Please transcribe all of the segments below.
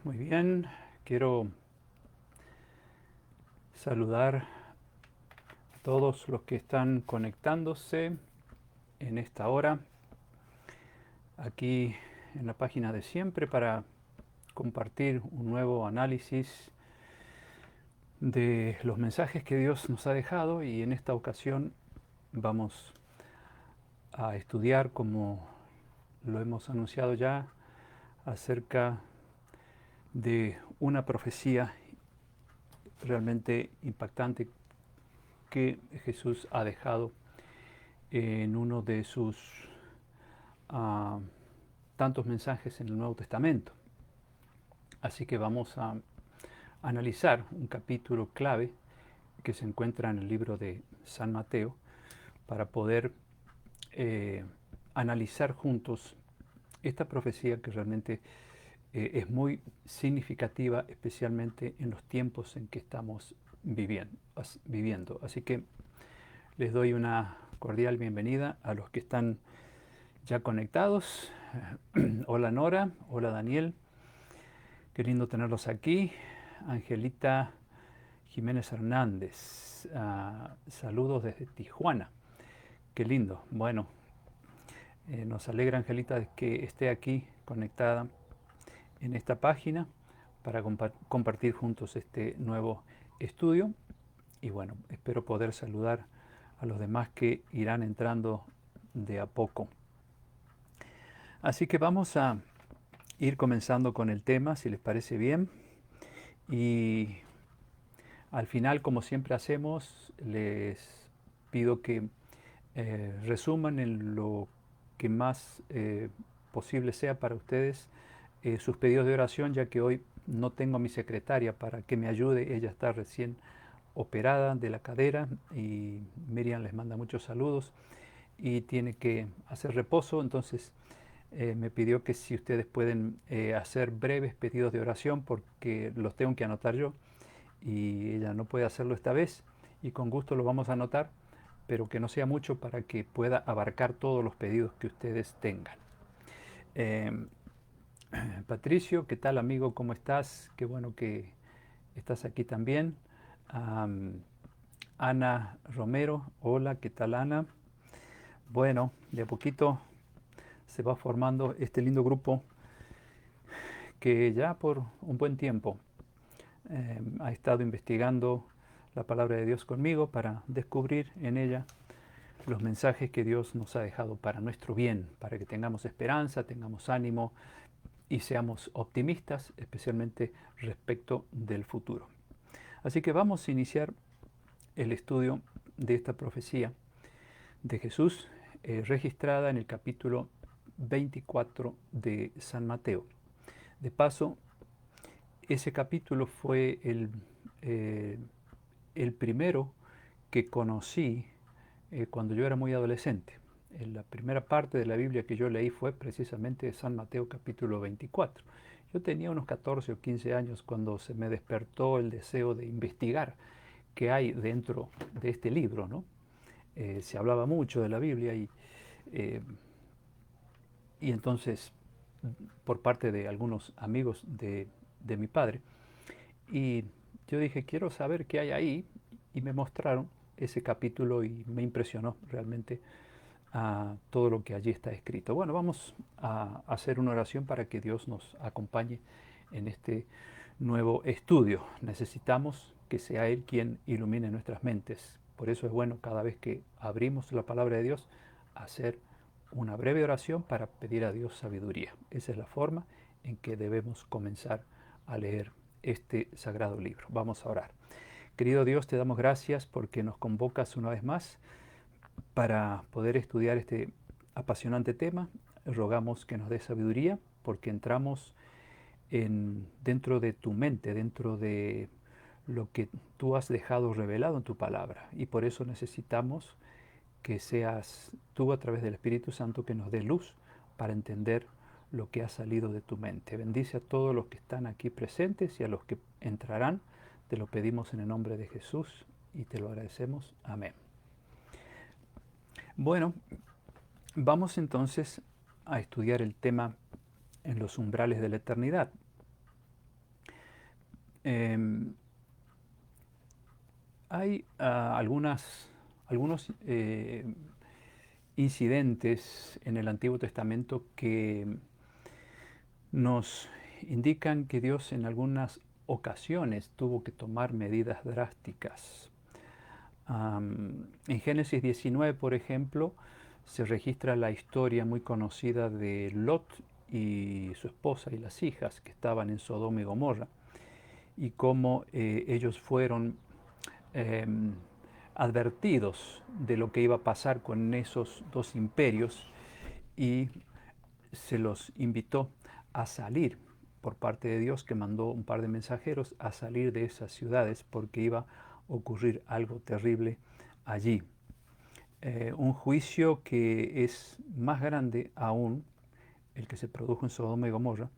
Muy bien, quiero saludar a todos los que están conectándose en esta hora, aquí en la página de siempre, para compartir un nuevo análisis de los mensajes que Dios nos ha dejado, y en esta ocasión vamos a estudiar, como lo hemos anunciado ya, acerca de una profecía realmente impactante que Jesús ha dejado en uno de sus ah, tantos mensajes en el Nuevo Testamento. Así que vamos a analizar un capítulo clave que se encuentra en el libro de San Mateo para poder eh, analizar juntos esta profecía que realmente es muy significativa, especialmente en los tiempos en que estamos viviendo. Así que les doy una cordial bienvenida a los que están ya conectados. Hola Nora, hola Daniel, qué lindo tenerlos aquí. Angelita Jiménez Hernández, saludos desde Tijuana, qué lindo. Bueno, nos alegra Angelita de que esté aquí conectada en esta página para compartir juntos este nuevo estudio. Y bueno, espero poder saludar a los demás que irán entrando de a poco. Así que vamos a ir comenzando con el tema, si les parece bien. Y al final, como siempre hacemos, les pido que resuman en lo que más posible sea para ustedes sus pedidos de oración, ya que hoy no tengo a mi secretaria para que me ayude. Ella está recién operada de la cadera y Miriam les manda muchos saludos y tiene que hacer reposo. Entonces me pidió que si ustedes pueden hacer breves pedidos de oración, porque los tengo que anotar yo y ella no puede hacerlo esta vez, y con gusto lo vamos a anotar, pero que no sea mucho para que pueda abarcar todos los pedidos que ustedes tengan. Eh, Patricio, ¿qué tal amigo? ¿Cómo estás? Qué bueno que estás aquí también. Um, Ana Romero, hola, ¿qué tal Ana? Bueno, de a poquito se va formando este lindo grupo que ya por un buen tiempo ha estado investigando la palabra de Dios conmigo para descubrir en ella los mensajes que Dios nos ha dejado para nuestro bien, para que tengamos esperanza, tengamos ánimo y seamos optimistas, especialmente respecto del futuro. Así que vamos a iniciar el estudio de esta profecía de Jesús, registrada en el capítulo 24 de San Mateo. De paso, ese capítulo fue el primero que conocí cuando yo era muy adolescente. La primera parte de la Biblia que yo leí fue precisamente San Mateo capítulo 24. Yo tenía unos 14 o 15 años cuando se me despertó el deseo de investigar qué hay dentro de este libro, ¿no? Se hablaba mucho de la Biblia eh, y entonces por parte de algunos amigos de mi padre, y yo dije, quiero saber qué hay ahí, y me mostraron ese capítulo y me impresionó realmente todo lo que allí está escrito. Bueno, vamos a hacer una oración para que Dios nos acompañe en este nuevo estudio. Necesitamos que sea Él quien ilumine nuestras mentes. Por eso es bueno, cada vez que abrimos la palabra de Dios, hacer una breve oración para pedir a Dios sabiduría. Esa es la forma en que debemos comenzar a leer este sagrado libro. Vamos a orar. Querido Dios, te damos gracias porque nos convocas una vez más para poder estudiar este apasionante tema. Rogamos que nos dé sabiduría, porque entramos dentro de tu mente, dentro de lo que tú has dejado revelado en tu palabra. Y por eso necesitamos que seas tú, a través del Espíritu Santo, que nos dé luz para entender lo que ha salido de tu mente. Bendice a todos los que están aquí presentes y a los que entrarán. Te lo pedimos en el nombre de Jesús y te lo agradecemos. Amén. Bueno, vamos entonces a estudiar el tema en los umbrales de la eternidad. Em, hay algunos incidentes en el Antiguo Testamento que nos indican que Dios en algunas ocasiones tuvo que tomar medidas drásticas. En Génesis 19, por ejemplo, se registra la historia muy conocida de Lot y su esposa y las hijas que estaban en Sodoma y Gomorra, y cómo ellos fueron eh, advertidos de lo que iba a pasar con esos dos imperios, y se los invitó a salir por parte de Dios, que mandó un par de mensajeros a salir de esas ciudades porque iba a ocurrir algo terrible allí. Un juicio que es más grande aún, el que se produjo en Sodoma y Gomorra,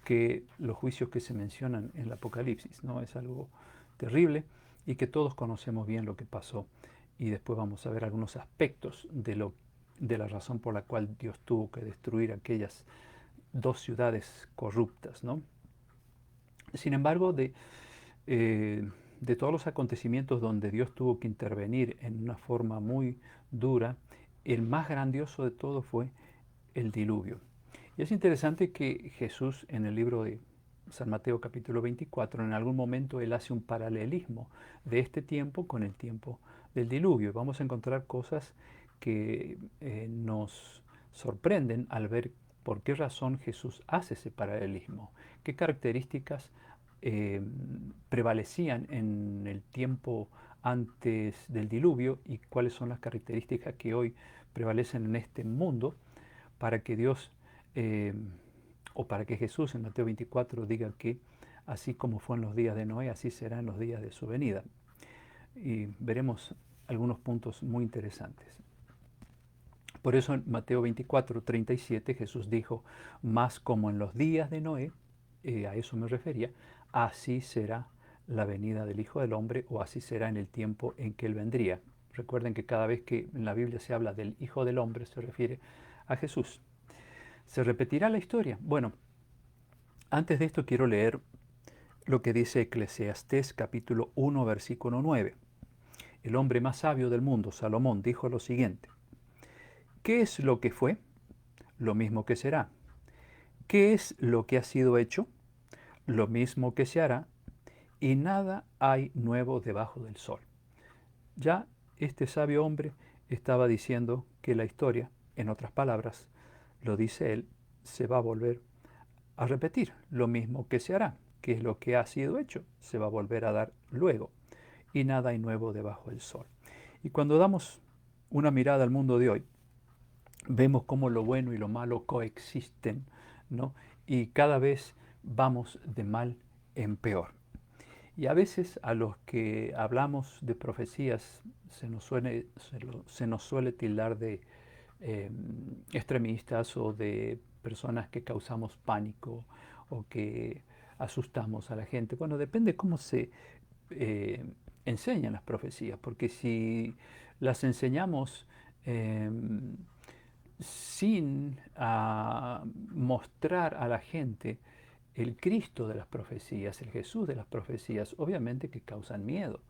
que los juicios que se mencionan en el Apocalipsis, ¿no? Es algo terrible y que todos conocemos bien lo que pasó. Y después vamos a ver algunos aspectos de la razón por la cual Dios tuvo que destruir aquellas dos ciudades corruptas, ¿no? Sin embargo, de todos los acontecimientos donde Dios tuvo que intervenir en una forma muy dura, el más grandioso de todo fue el diluvio. Y es interesante que Jesús en el libro de San Mateo capítulo 24, en algún momento él hace un paralelismo de este tiempo con el tiempo del diluvio. Vamos a encontrar cosas que nos sorprenden al ver por qué razón Jesús hace ese paralelismo, qué características prevalecían en el tiempo antes del diluvio y cuáles son las características que hoy prevalecen en este mundo, para que Dios eh, o para que Jesús en Mateo 24 diga que así como fue en los días de Noé, así será en los días de su venida. Y veremos algunos puntos muy interesantes. Por eso en Mateo 24, 37 Jesús dijo, más como en los días de Noé, a eso me refería, así será la venida del Hijo del Hombre, o así será en el tiempo en que Él vendría. Recuerden que cada vez que en la Biblia se habla del Hijo del Hombre se refiere a Jesús. ¿Se repetirá la historia? Bueno, antes de esto quiero leer lo que dice Eclesiastés capítulo 1 versículo 9. El hombre más sabio del mundo, Salomón, dijo lo siguiente: ¿qué es lo que fue? Lo mismo que será. ¿Qué es lo que ha sido hecho? Lo mismo que se hará, y nada hay nuevo debajo del sol. Ya este sabio hombre estaba diciendo que la historia, en otras palabras, lo dice él, se va a volver a repetir. Lo mismo que se hará, que es lo que ha sido hecho, se va a volver a dar luego, y nada hay nuevo debajo del sol. Y cuando damos una mirada al mundo de hoy, vemos cómo lo bueno y lo malo coexisten, ¿no? Y cada vez vamos de mal en peor. Y a veces a los que hablamos de profecías se nos suele tildar de eh, extremistas o de personas que causamos pánico o que asustamos a la gente. Bueno, depende cómo se eh, enseñan las profecías, porque si las enseñamos eh, sin mostrar a la gente el Cristo de las profecías, el Jesús de las profecías, obviamente que causan miedo.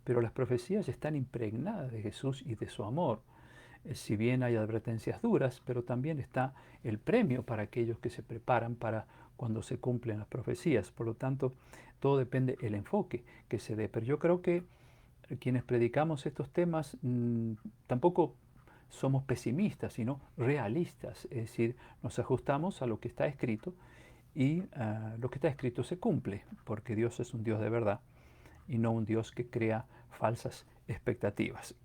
Pero las profecías están impregnadas de Jesús y de su amor. Si bien hay advertencias duras, pero también está el premio para aquellos que se preparan para cuando se cumplen las profecías. Por lo tanto, todo depende del enfoque que se dé. Pero yo creo que quienes predicamos estos temas tampoco somos pesimistas, sino realistas. Es decir, nos ajustamos a lo que está escrito y lo que está escrito se cumple, porque Dios es un Dios de verdad y no un Dios que crea falsas expectativas.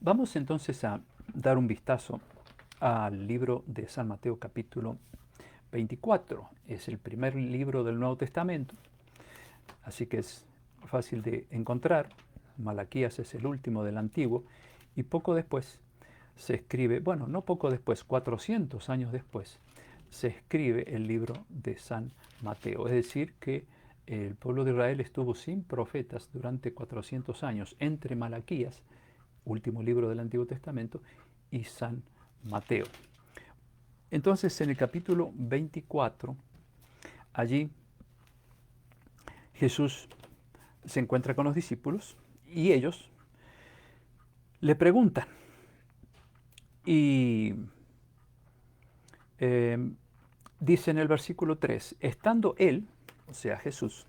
Vamos entonces a dar un vistazo al libro de San Mateo capítulo 24. Es el primer libro del Nuevo Testamento, así que es fácil de encontrar. Malaquías es el último del Antiguo y poco después se escribe, bueno, no poco después, 400 años después, se escribe el libro de San Mateo. Es decir, que el pueblo de Israel estuvo sin profetas durante 400 años, entre Malaquías, último libro del Antiguo Testamento, y San Mateo. Entonces, en el capítulo 24, allí Jesús se encuentra con los discípulos y ellos le preguntan. Y dice en el versículo 3, estando él, o sea Jesús,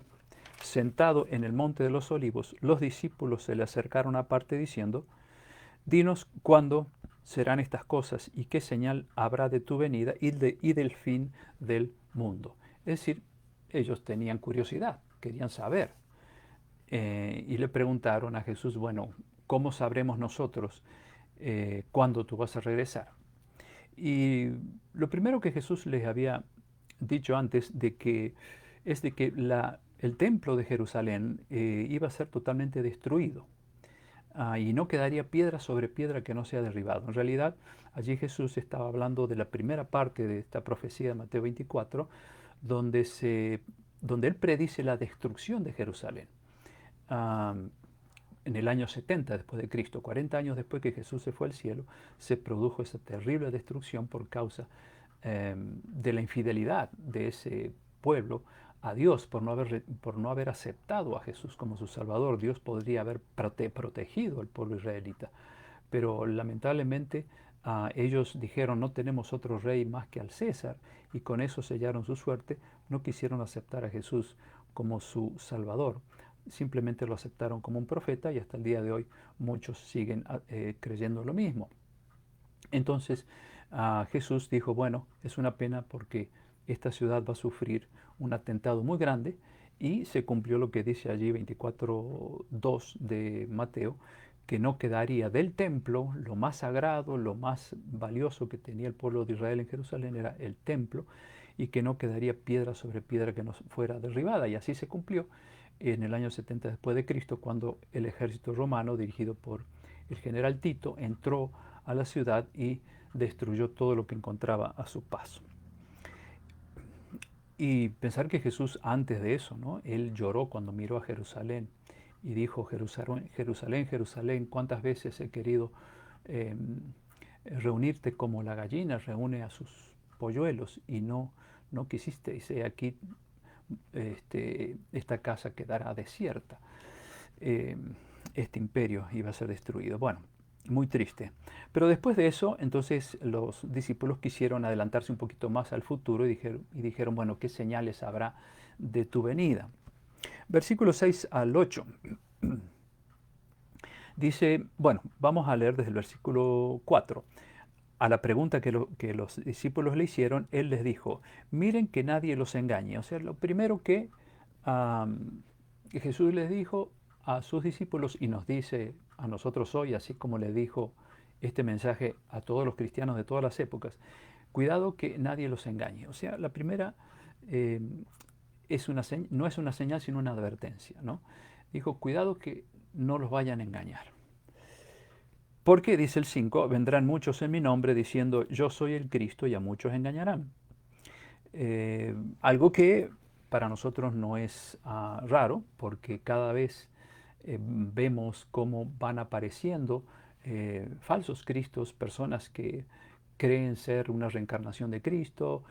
sentado en el monte de los olivos, los discípulos se le acercaron aparte diciendo, dinos cuándo serán estas cosas y qué señal habrá de tu venida y del fin del mundo. Es decir, ellos tenían curiosidad, querían saber. Y le preguntaron a Jesús, bueno, ¿cómo sabremos nosotros cuándo tú vas a regresar? Y lo primero que Jesús les había dicho antes es de que el templo de Jerusalén iba a ser totalmente destruido. Y no quedaría piedra sobre piedra que no sea derribado. En realidad, allí Jesús estaba hablando de la primera parte de esta profecía de Mateo 24, donde él predice la destrucción de Jerusalén. En el año 70 después de Cristo, 40 años después que Jesús se fue al cielo, se produjo esa terrible destrucción por causa de la infidelidad de ese pueblo a Dios por no haber aceptado a Jesús como su Salvador. Dios podría haber protegido al pueblo israelita, pero lamentablemente ellos dijeron no tenemos otro rey más que al César y con eso sellaron su suerte, no quisieron aceptar a Jesús como su Salvador. Simplemente lo aceptaron como un profeta y hasta el día de hoy muchos siguen creyendo lo mismo. Entonces Jesús dijo, bueno, es una pena porque esta ciudad va a sufrir un atentado muy grande y se cumplió lo que dice allí 24:2 de Mateo, que no quedaría del templo lo más sagrado, lo más valioso que tenía el pueblo de Israel en Jerusalén era el templo y que no quedaría piedra sobre piedra que no fuera derribada. Y así se cumplió en el año 70 después de Cristo, cuando el ejército romano, dirigido por el general Tito, entró a la ciudad y destruyó todo lo que encontraba a su paso. Y pensar que Jesús antes de eso, ¿no? Él lloró cuando miró a Jerusalén y dijo, Jerusalén, Jerusalén, Jerusalén, cuántas veces he querido eh, reunirte como la gallina reúne a sus polluelos y no quisiste, y sé aquí esta casa quedará desierta. Este imperio iba a ser destruido. Bueno, muy triste. Pero después de eso, entonces los discípulos quisieron adelantarse un poquito más al futuro y dijeron, bueno, ¿qué señales habrá de tu venida? Versículos 6 al 8. Dice, bueno, vamos a leer desde el versículo 4. A la pregunta que los discípulos le hicieron, él les dijo, miren que nadie los engañe. O sea, lo primero que Jesús les dijo a sus discípulos y nos dice a nosotros hoy, así como le dijo este mensaje a todos los cristianos de todas las épocas, cuidado que nadie los engañe. O sea, la primera no es una señal, sino una advertencia, ¿no? Dijo, cuidado que no los vayan a engañar. Porque, dice el 5, vendrán muchos en mi nombre diciendo, yo soy el Cristo, y a muchos engañarán. Algo que para nosotros no es raro, porque cada vez vemos cómo van apareciendo falsos cristos, personas que creen ser una reencarnación de Cristo,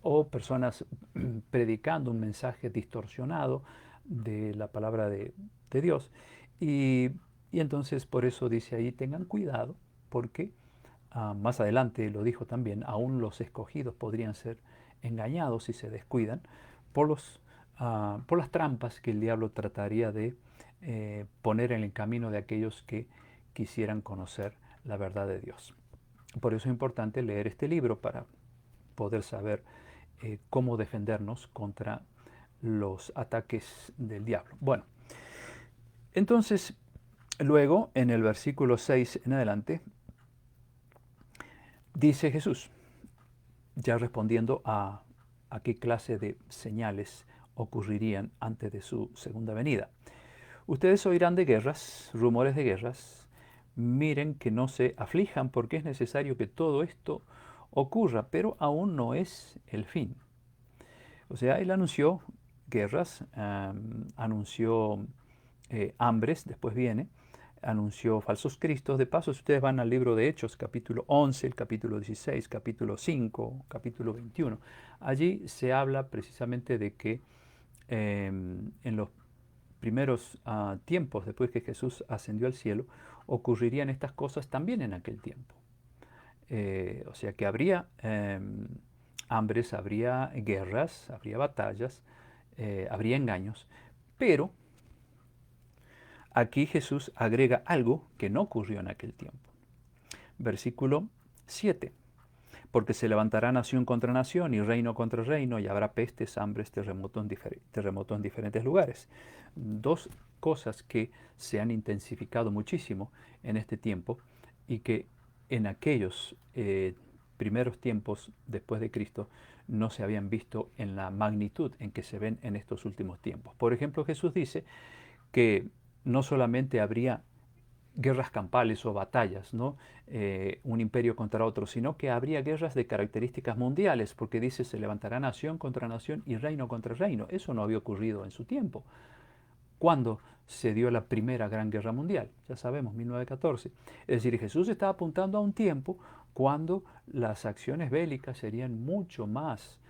o personas predicando un mensaje distorsionado de la palabra de Dios. Y entonces por eso dice ahí, tengan cuidado, porque más adelante lo dijo también, aún los escogidos podrían ser engañados si se descuidan por las trampas que el diablo trataría de poner en el camino de aquellos que quisieran conocer la verdad de Dios. Por eso es importante leer este libro para poder saber cómo defendernos contra los ataques del diablo. Bueno, entonces luego en el versículo 6 en adelante dice Jesús, ya respondiendo a qué clase de señales ocurrirían antes de su segunda venida. Ustedes oirán de guerras, rumores de guerras. Miren que no se aflijan porque es necesario que todo esto ocurra, pero aún no es el fin. O sea, él anunció guerras, anunció hambres, después viene, anunció falsos cristos. De paso, si ustedes van al libro de Hechos, capítulo 11, el capítulo 16, capítulo 5, capítulo 21, allí se habla precisamente de que en los primeros tiempos después que Jesús ascendió al cielo, ocurrirían estas cosas también en aquel tiempo. O sea que habría hambres, habría guerras, habría batallas, habría engaños, pero aquí Jesús agrega algo que no ocurrió en aquel tiempo. Versículo 7. Porque se levantará nación contra nación y reino contra reino, y habrá pestes, hambres, terremotos en diferentes lugares. Dos cosas que se han intensificado muchísimo en este tiempo y que en aquellos primeros tiempos después de Cristo no se habían visto en la magnitud en que se ven en estos últimos tiempos. Por ejemplo, Jesús dice que no solamente habría guerras campales o batallas, ¿no? Un imperio contra otro, sino que habría guerras de características mundiales, porque dice se levantará nación contra nación y reino contra reino. Eso no había ocurrido en su tiempo. ¿Cuándo se dio la primera gran guerra mundial? Ya sabemos, 1914. Es decir, Jesús está apuntando a un tiempo cuando las acciones bélicas serían mucho más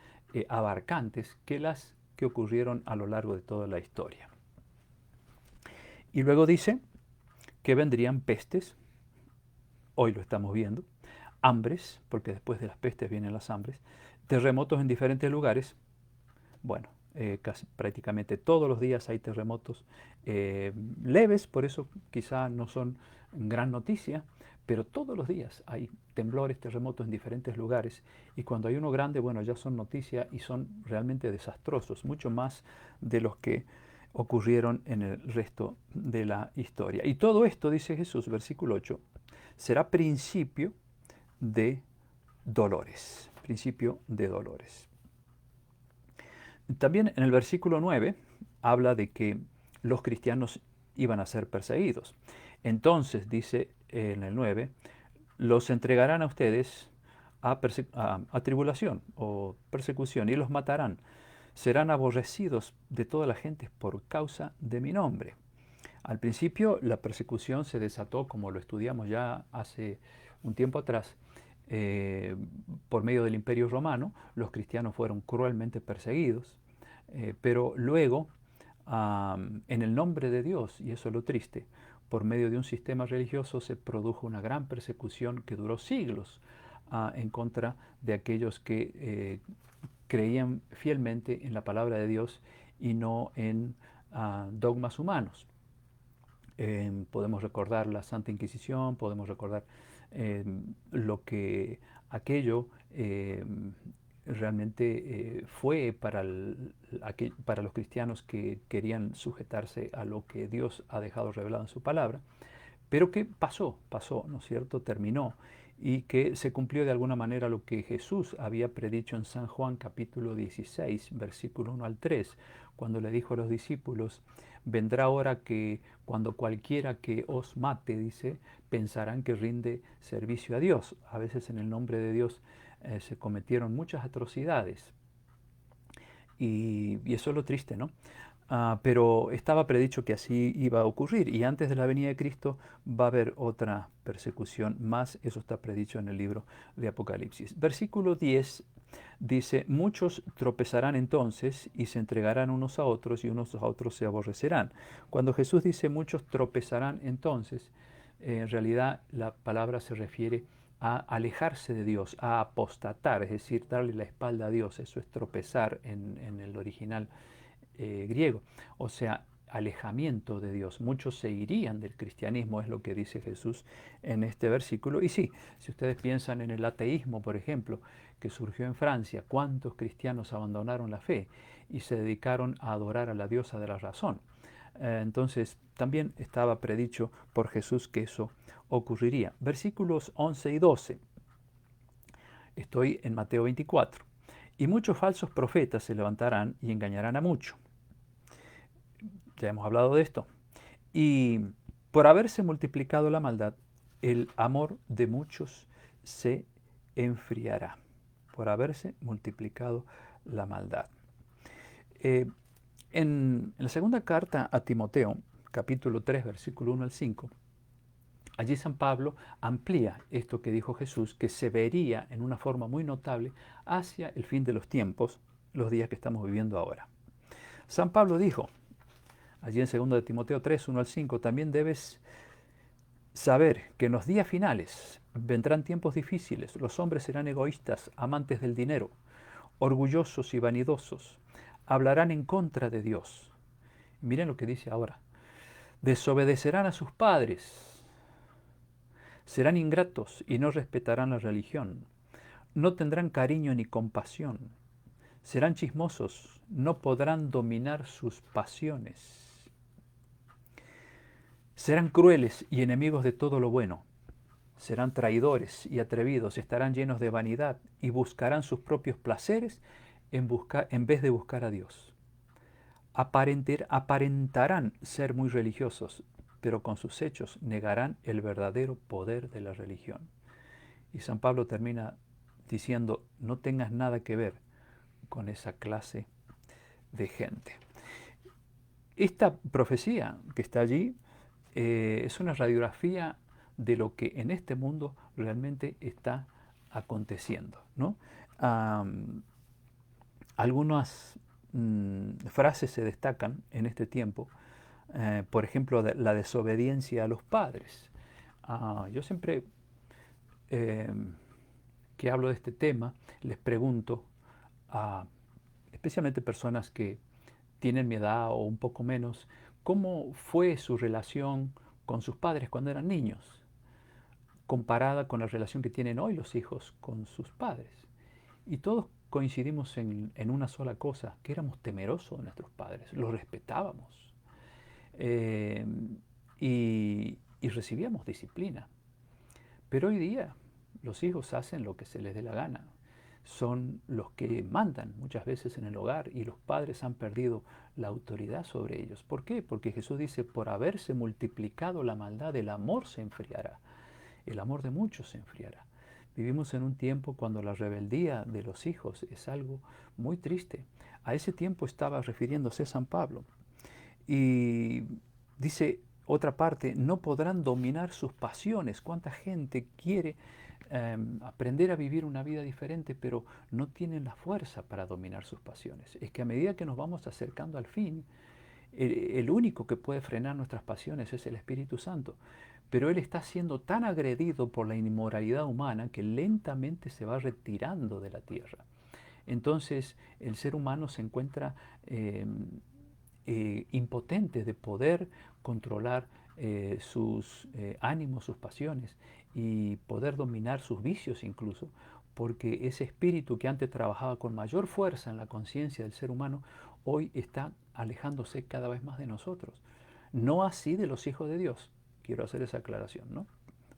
abarcantes que las que ocurrieron a lo largo de toda la historia. Y luego dice que vendrían pestes, hoy lo estamos viendo, hambres, porque después de las pestes vienen las hambres, terremotos en diferentes lugares. Bueno, prácticamente todos los días hay terremotos leves, por eso quizá no son gran noticia, pero todos los días hay temblores, terremotos en diferentes lugares, y cuando hay uno grande, bueno, ya son noticia y son realmente desastrosos, mucho más de los que ocurrieron en el resto de la historia. Y todo esto, dice Jesús, versículo 8, será principio de dolores, principio de dolores. También en el versículo 9 habla de que los cristianos iban a ser perseguidos. Entonces, dice en el 9, los entregarán a ustedes a tribulación o persecución y los matarán. Serán aborrecidos de toda la gente por causa de mi nombre. Al principio la persecución se desató, como lo estudiamos ya hace un tiempo atrás, por medio del Imperio Romano. Los cristianos fueron cruelmente perseguidos, pero luego, en el nombre de Dios, y eso es lo triste, por medio de un sistema religioso se produjo una gran persecución que duró siglos en contra de aquellos que creían fielmente en la palabra de Dios y no en dogmas humanos. Podemos recordar la Santa Inquisición, podemos recordar lo que aquello realmente fue para los cristianos que querían sujetarse a lo que Dios ha dejado revelado en su palabra, pero que pasó, ¿no es cierto? Terminó, y que se cumplió de alguna manera lo que Jesús había predicho en San Juan capítulo 16, versículo 1 al 3, cuando le dijo a los discípulos: vendrá hora que cuando cualquiera que os mate, dice, pensarán que rinde servicio a Dios. A veces en el nombre de Dios se cometieron muchas atrocidades. Y eso es lo triste, ¿no? Pero estaba predicho que así iba a ocurrir, y antes de la venida de Cristo va a haber otra persecución más. Eso está predicho en el libro de Apocalipsis. Versículo 10 dice: muchos tropezarán entonces y se entregarán unos a otros y unos a otros se aborrecerán. Cuando Jesús dice muchos tropezarán entonces, en realidad la palabra se refiere a alejarse de Dios, a apostatar, es decir, darle la espalda a Dios. Eso es tropezar en el original griego, o sea, alejamiento de Dios. Muchos se irían del cristianismo, es lo que dice Jesús en este versículo. Y sí, si ustedes piensan en el ateísmo, por ejemplo, que surgió en Francia, ¿cuántos cristianos abandonaron la fe y se dedicaron a adorar a la diosa de la razón? Entonces, también estaba predicho por Jesús que eso ocurriría. Versículos 11 y 12. Estoy en Mateo 24. Y muchos falsos profetas se levantarán y engañarán a muchos. Ya hemos hablado de esto. Y por haberse multiplicado la maldad, el amor de muchos se enfriará. Por haberse multiplicado la maldad. En la segunda carta a Timoteo, capítulo 3, versículo 1 al 5, allí San Pablo amplía esto que dijo Jesús, que se vería en una forma muy notable hacia el fin de los tiempos, los días que estamos viviendo ahora. San Pablo dijo, allí en 2 de Timoteo 3, 1 al 5, también debes saber que en los días finales vendrán tiempos difíciles. Los hombres serán egoístas, amantes del dinero, orgullosos y vanidosos. Hablarán en contra de Dios. Miren lo que dice ahora. Desobedecerán a sus padres. Serán ingratos y no respetarán la religión. No tendrán cariño ni compasión. Serán chismosos. No podrán dominar sus pasiones. Serán crueles y enemigos de todo lo bueno. Serán traidores y atrevidos, estarán llenos de vanidad y buscarán sus propios placeres en vez de buscar a Dios. Aparentarán ser muy religiosos, pero con sus hechos negarán el verdadero poder de la religión. Y San Pablo termina diciendo, no tengas nada que ver con esa clase de gente. Esta profecía que está allí es una radiografía de lo que en este mundo realmente está aconteciendo, ¿no? Algunas frases se destacan en este tiempo, por ejemplo, la desobediencia a los padres. Yo siempre eh, que hablo de este tema, les pregunto a especialmente personas que tienen mi edad o un poco menos, ¿cómo fue su relación con sus padres cuando eran niños, comparada con la relación que tienen hoy los hijos con sus padres? Y todos coincidimos en una sola cosa, que éramos temerosos de nuestros padres, los respetábamos eh, y recibíamos disciplina. Pero hoy día los hijos hacen lo que se les dé la gana. Son los que mandan muchas veces en el hogar y los padres han perdido la autoridad sobre ellos. ¿Por qué? Porque Jesús dice, por haberse multiplicado la maldad, el amor se enfriará. El amor de muchos se enfriará. Vivimos en un tiempo cuando la rebeldía de los hijos es algo muy triste. A ese tiempo estaba refiriéndose San Pablo. Y dice otra parte, no podrán dominar sus pasiones. ¿Cuánta gente quiere aprender a vivir una vida diferente, pero no tienen la fuerza para dominar sus pasiones? Es que a medida que nos vamos acercando al fin, el único que puede frenar nuestras pasiones es el Espíritu Santo. Pero Él está siendo tan agredido por la inmoralidad humana que lentamente se va retirando de la tierra. Entonces el ser humano se encuentra impotente de poder controlar sus ánimos, sus pasiones y poder dominar sus vicios incluso, porque ese espíritu que antes trabajaba con mayor fuerza en la conciencia del ser humano, hoy está alejándose cada vez más de nosotros. No así de los hijos de Dios, quiero hacer esa aclaración, ¿no?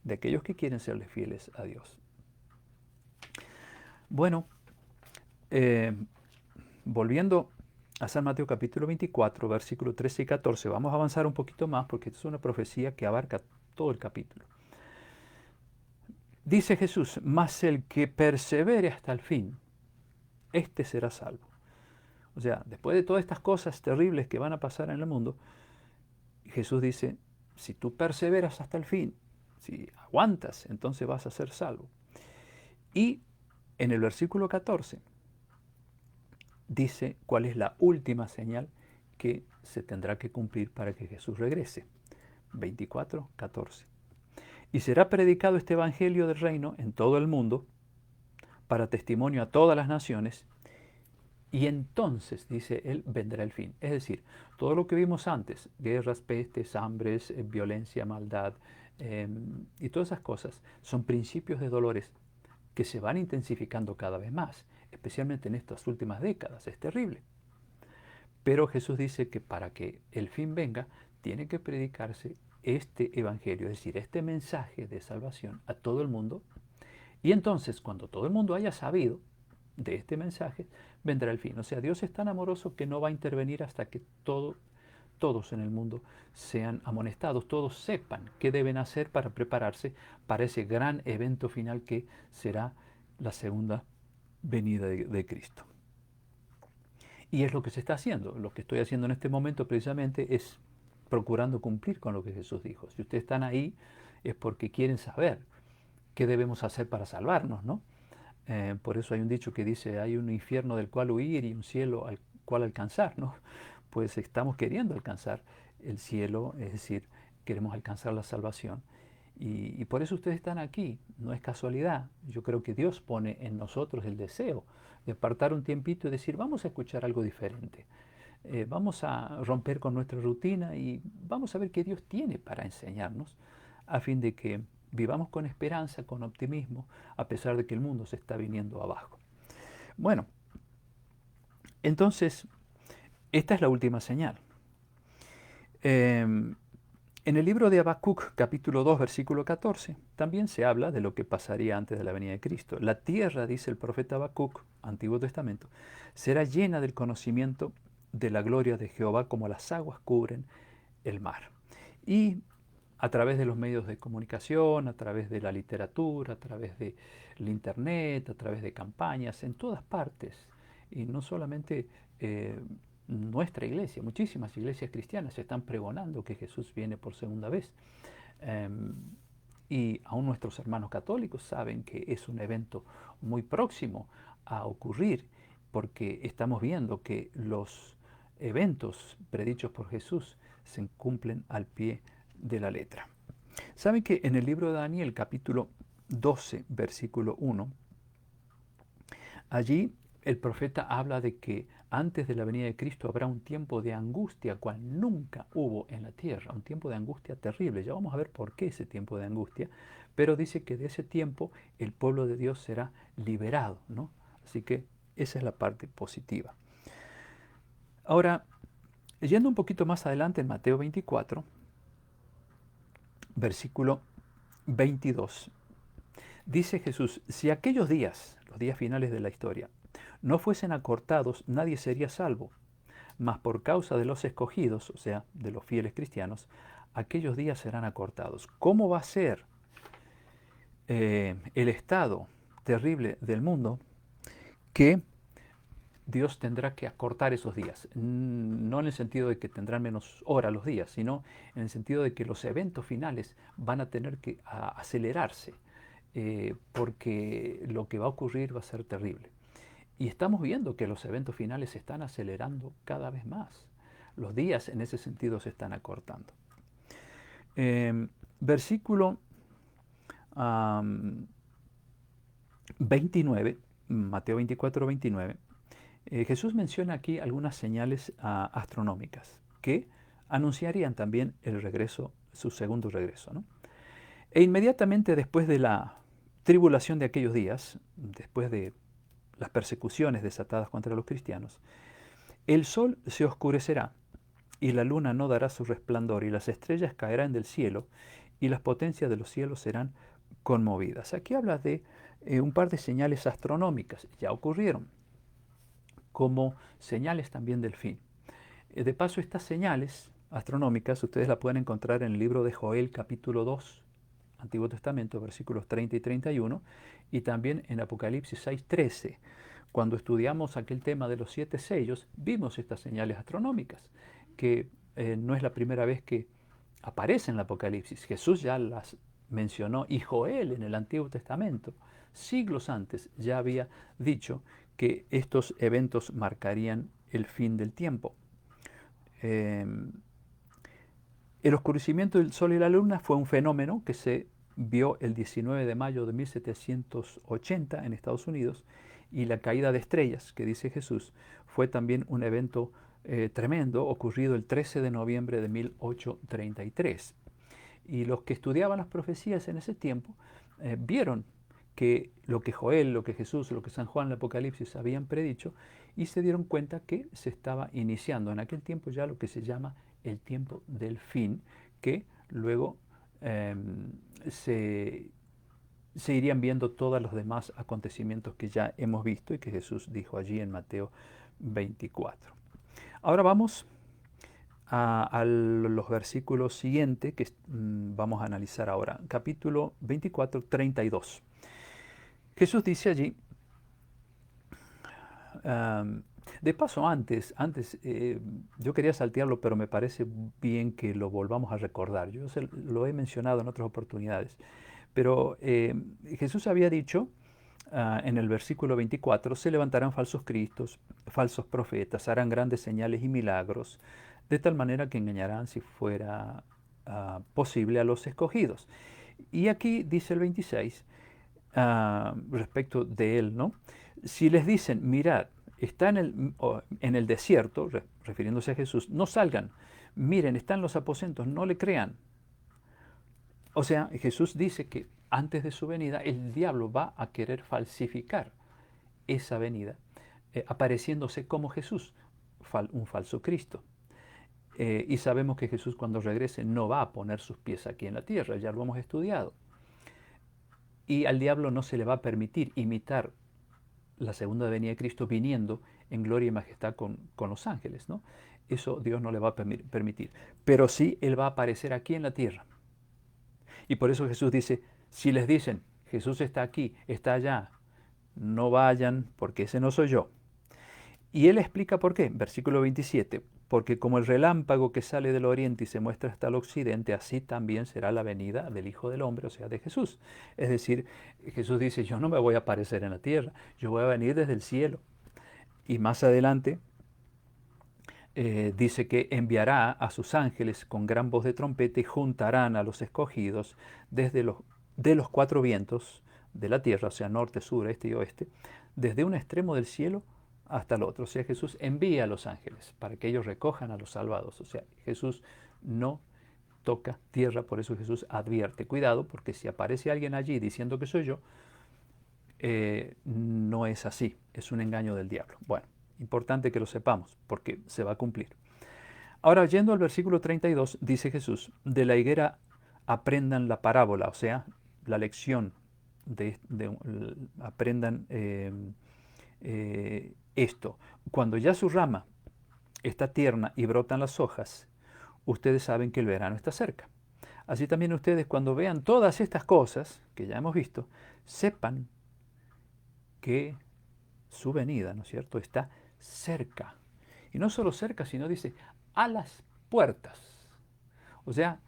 De aquellos que quieren serles fieles a Dios. Bueno, volviendo a San Mateo capítulo 24, versículos 13 y 14, vamos a avanzar un poquito más porque esta es una profecía que abarca todo el capítulo. Dice Jesús, mas el que persevere hasta el fin, este será salvo. O sea, después de todas estas cosas terribles que van a pasar en el mundo, Jesús dice, si tú perseveras hasta el fin, si aguantas, entonces vas a ser salvo. Y en el versículo 14 dice cuál es la última señal que se tendrá que cumplir para que Jesús regrese. 24, 14. Y será predicado este evangelio del reino en todo el mundo para testimonio a todas las naciones, y entonces, dice él, vendrá el fin. Es decir, todo lo que vimos antes, guerras, pestes, hambres, violencia, maldad, y todas esas cosas, son principios de dolores que se van intensificando cada vez más, especialmente en estas últimas décadas. Es terrible. Pero Jesús dice que para que el fin venga, tiene que predicarse este evangelio, es decir, este mensaje de salvación a todo el mundo. Y entonces, cuando todo el mundo haya sabido de este mensaje, vendrá el fin. O sea, Dios es tan amoroso que no va a intervenir hasta que todos en el mundo sean amonestados, todos sepan qué deben hacer para prepararse para ese gran evento final que será la segunda venida de Cristo. Y es lo que se está haciendo. Lo que estoy haciendo en este momento precisamente es procurando cumplir con lo que Jesús dijo. Si ustedes están ahí es porque quieren saber qué debemos hacer para salvarnos, ¿no? Por eso hay un dicho que dice, hay un infierno del cual huir y un cielo al cual alcanzar, ¿no? pues estamos queriendo alcanzar el cielo, es decir, queremos alcanzar la salvación. Y por eso ustedes están aquí, no es casualidad. Yo creo que Dios pone en nosotros el deseo de apartar un tiempito y decir, vamos a escuchar algo diferente. Vamos a romper con nuestra rutina y vamos a ver qué Dios tiene para enseñarnos, a fin de que vivamos con esperanza, con optimismo, a pesar de que el mundo se está viniendo abajo. Bueno, entonces, esta es la última señal. En el libro de Habacuc, capítulo 2, versículo 14, también se habla de lo que pasaría antes de la venida de Cristo. La tierra, dice el profeta Habacuc, Antiguo Testamento, será llena del conocimiento de la gloria de Jehová como las aguas cubren el mar. Y a través de los medios de comunicación, a través de la literatura, a través del internet, a través de campañas, en todas partes, y no solamente nuestra iglesia, muchísimas iglesias cristianas están pregonando que Jesús viene por segunda vez. Y aún nuestros hermanos católicos saben que es un evento muy próximo a ocurrir, porque estamos viendo que los eventos predichos por Jesús se cumplen al pie de la letra. ¿Saben que en el libro de Daniel, capítulo 12, versículo 1, allí el profeta habla de que antes de la venida de Cristo habrá un tiempo de angustia cual nunca hubo en la tierra, un tiempo de angustia terrible. Ya vamos a ver por qué ese tiempo de angustia, pero dice que de ese tiempo el pueblo de Dios será liberado, ¿no? Así que esa es la parte positiva. Ahora, yendo un poquito más adelante en Mateo 24, versículo 22, dice Jesús, si aquellos días, los días finales de la historia, no fuesen acortados, nadie sería salvo. Mas por causa de los escogidos, o sea, de los fieles cristianos, aquellos días serán acortados. ¿Cómo va a ser el estado terrible del mundo que Dios tendrá que acortar esos días? No en el sentido de que tendrán menos horas los días, sino en el sentido de que los eventos finales van a tener que acelerarse, porque lo que va a ocurrir va a ser terrible. Y estamos viendo que los eventos finales se están acelerando cada vez más. Los días en ese sentido se están acortando. Versículo 29, Mateo 24, 29, Jesús menciona aquí algunas señales astronómicas que anunciarían también el regreso, su segundo regreso, ¿no? E inmediatamente después de la tribulación de aquellos días, después de las persecuciones desatadas contra los cristianos, el sol se oscurecerá y la luna no dará su resplandor y las estrellas caerán del cielo y las potencias de los cielos serán conmovidas. Aquí habla de un par de señales astronómicas, ya ocurrieron, como señales también del fin. De paso, estas señales astronómicas ustedes las pueden encontrar en el libro de Joel capítulo 2, Antiguo Testamento, versículos 30 y 31, y también en Apocalipsis 6:13. Cuando estudiamos aquel tema de los 7 sellos, vimos estas señales astronómicas, que no es la primera vez que aparecen en el Apocalipsis. Jesús ya las mencionó y Joel en el Antiguo Testamento, siglos antes, ya había dicho que estos eventos marcarían el fin del tiempo. El oscurecimiento del Sol y la Luna fue un fenómeno que se vio el 19 de mayo de 1780 en Estados Unidos, y la caída de estrellas, que dice Jesús, fue también un evento tremendo ocurrido el 13 de noviembre de 1833. Y los que estudiaban las profecías en ese tiempo vieron que lo que Joel, lo que Jesús, lo que San Juan, el Apocalipsis habían predicho, y se dieron cuenta que se estaba iniciando en aquel tiempo ya lo que se llama el tiempo del fin, que luego se irían viendo todos los demás acontecimientos que ya hemos visto y que Jesús dijo allí en Mateo 24. Ahora vamos a los versículos siguientes que vamos a analizar ahora. Capítulo 24, 32. Jesús dice allí, de paso antes yo quería saltearlo, pero me parece bien que lo volvamos a recordar. Yo lo he mencionado en otras oportunidades, pero Jesús había dicho en el versículo 24, se levantarán falsos cristos, falsos profetas, harán grandes señales y milagros, de tal manera que engañarán, si fuera posible, a los escogidos. Y aquí dice el 26, respecto de él, ¿no? Si les dicen, mirad, está en el desierto, refiriéndose a Jesús, no salgan, miren, están los aposentos, no le crean. O sea, Jesús dice que antes de su venida el diablo va a querer falsificar esa venida, apareciéndose como Jesús, un falso Cristo. Y sabemos que Jesús cuando regrese no va a poner sus pies aquí en la tierra, ya lo hemos estudiado. Y al diablo no se le va a permitir imitar la segunda venida de Cristo viniendo en gloria y majestad con los ángeles, ¿no? Eso Dios no le va a permitir. Pero sí Él va a aparecer aquí en la tierra. Y por eso Jesús dice, si les dicen, Jesús está aquí, está allá, no vayan porque ese no soy yo. Y Él explica por qué. Versículo 27, porque como el relámpago que sale del oriente y se muestra hasta el occidente, así también será la venida del Hijo del Hombre, o sea, de Jesús. Es decir, Jesús dice, yo no me voy a aparecer en la tierra, yo voy a venir desde el cielo. Y más adelante dice que enviará a sus ángeles con gran voz de trompeta y juntarán a los escogidos de los cuatro vientos de la tierra, o sea, norte, sur, este y oeste, desde un extremo del cielo hasta el otro. O sea, Jesús envía a los ángeles para que ellos recojan a los salvados. O sea, Jesús no toca tierra, por eso Jesús advierte, cuidado, porque si aparece alguien allí diciendo que soy yo, no es así, es un engaño del diablo. Bueno, importante que lo sepamos, porque se va a cumplir. Ahora, yendo al versículo 32, dice Jesús, de la higuera aprendan la parábola, o sea, la lección, aprendan esto. Cuando ya su rama está tierna y brotan las hojas, ustedes saben que el verano está cerca. Así también ustedes cuando vean todas estas cosas que ya hemos visto, sepan que su venida, ¿no es cierto?, está cerca. Y no solo cerca, sino dice, a las puertas. O sea,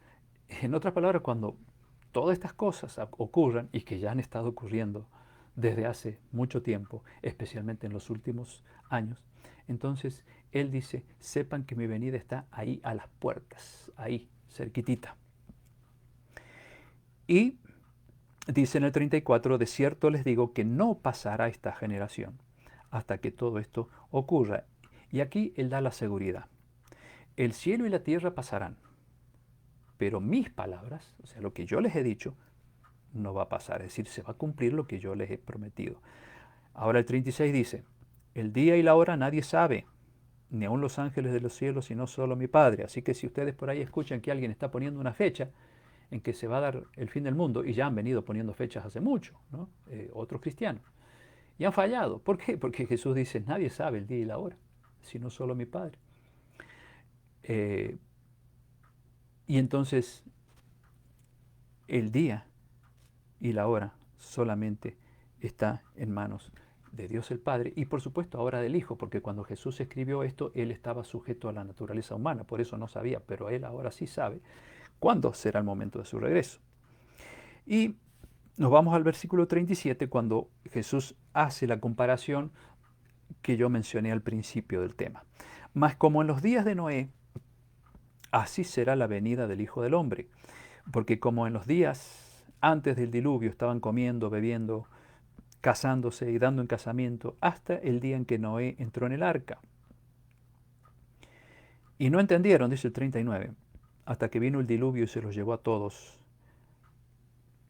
en otras palabras, cuando todas estas cosas ocurran, y que ya han estado ocurriendo desde hace mucho tiempo, especialmente en los últimos años, entonces Él dice, sepan que mi venida está ahí a las puertas, ahí, cerquitita. Y dice en el 34, de cierto les digo que no pasará esta generación hasta que todo esto ocurra. Y aquí Él da la seguridad. El cielo y la tierra pasarán, pero mis palabras, o sea, lo que yo les he dicho, no va a pasar. Es decir, se va a cumplir lo que yo les he prometido. Ahora el 36 dice, el día y la hora nadie sabe, ni aun los ángeles de los cielos, sino solo mi Padre. Así que si ustedes por ahí escuchan que alguien está poniendo una fecha en que se va a dar el fin del mundo, y ya han venido poniendo fechas hace mucho, ¿no? Otros cristianos, y han fallado. ¿Por qué? Porque Jesús dice, nadie sabe el día y la hora, sino solo mi Padre. Y entonces, el día y la hora solamente está en manos de Dios el Padre y por supuesto ahora del Hijo, porque cuando Jesús escribió esto, Él estaba sujeto a la naturaleza humana, por eso no sabía, pero Él ahora sí sabe cuándo será el momento de su regreso. Y nos vamos al versículo 37 cuando Jesús hace la comparación que yo mencioné al principio del tema. Mas como en los días de Noé, así será la venida del Hijo del Hombre. Porque como en los días antes del diluvio estaban comiendo, bebiendo, casándose y dando en casamiento, hasta el día en que Noé entró en el arca. Y no entendieron, dice el 39, hasta que vino el diluvio y se los llevó a todos.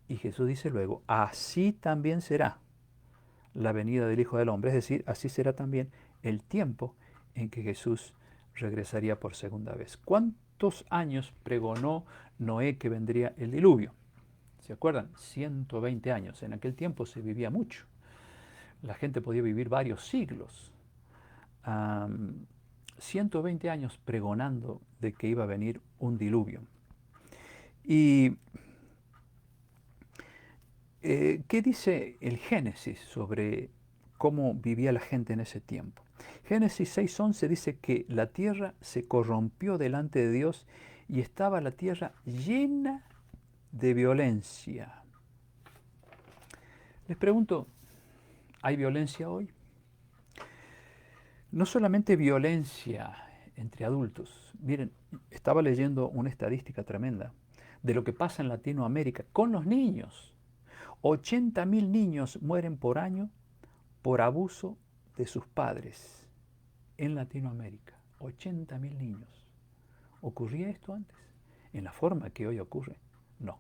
Y Jesús dice luego, así también será la venida del Hijo del Hombre, es decir, así será también el tiempo en que Jesús regresaría por segunda vez. ¿Cuántos años pregonó Noé que vendría el diluvio? ¿Se acuerdan? 120 años. En aquel tiempo se vivía mucho. La gente podía vivir varios siglos. 120 años pregonando de que iba a venir un diluvio. Y ¿qué dice el Génesis sobre cómo vivía la gente en ese tiempo? Génesis 6:11 dice que la tierra se corrompió delante de Dios y estaba la tierra llena de violencia. Les pregunto, ¿Hay violencia hoy? No solamente violencia entre adultos. Miren, estaba leyendo una estadística tremenda de lo que pasa en Latinoamérica con los niños. 80.000 niños mueren por año por abuso de sus padres en Latinoamérica. 80.000 niños. ¿Ocurría esto antes? ¿En la forma que hoy ocurre? No.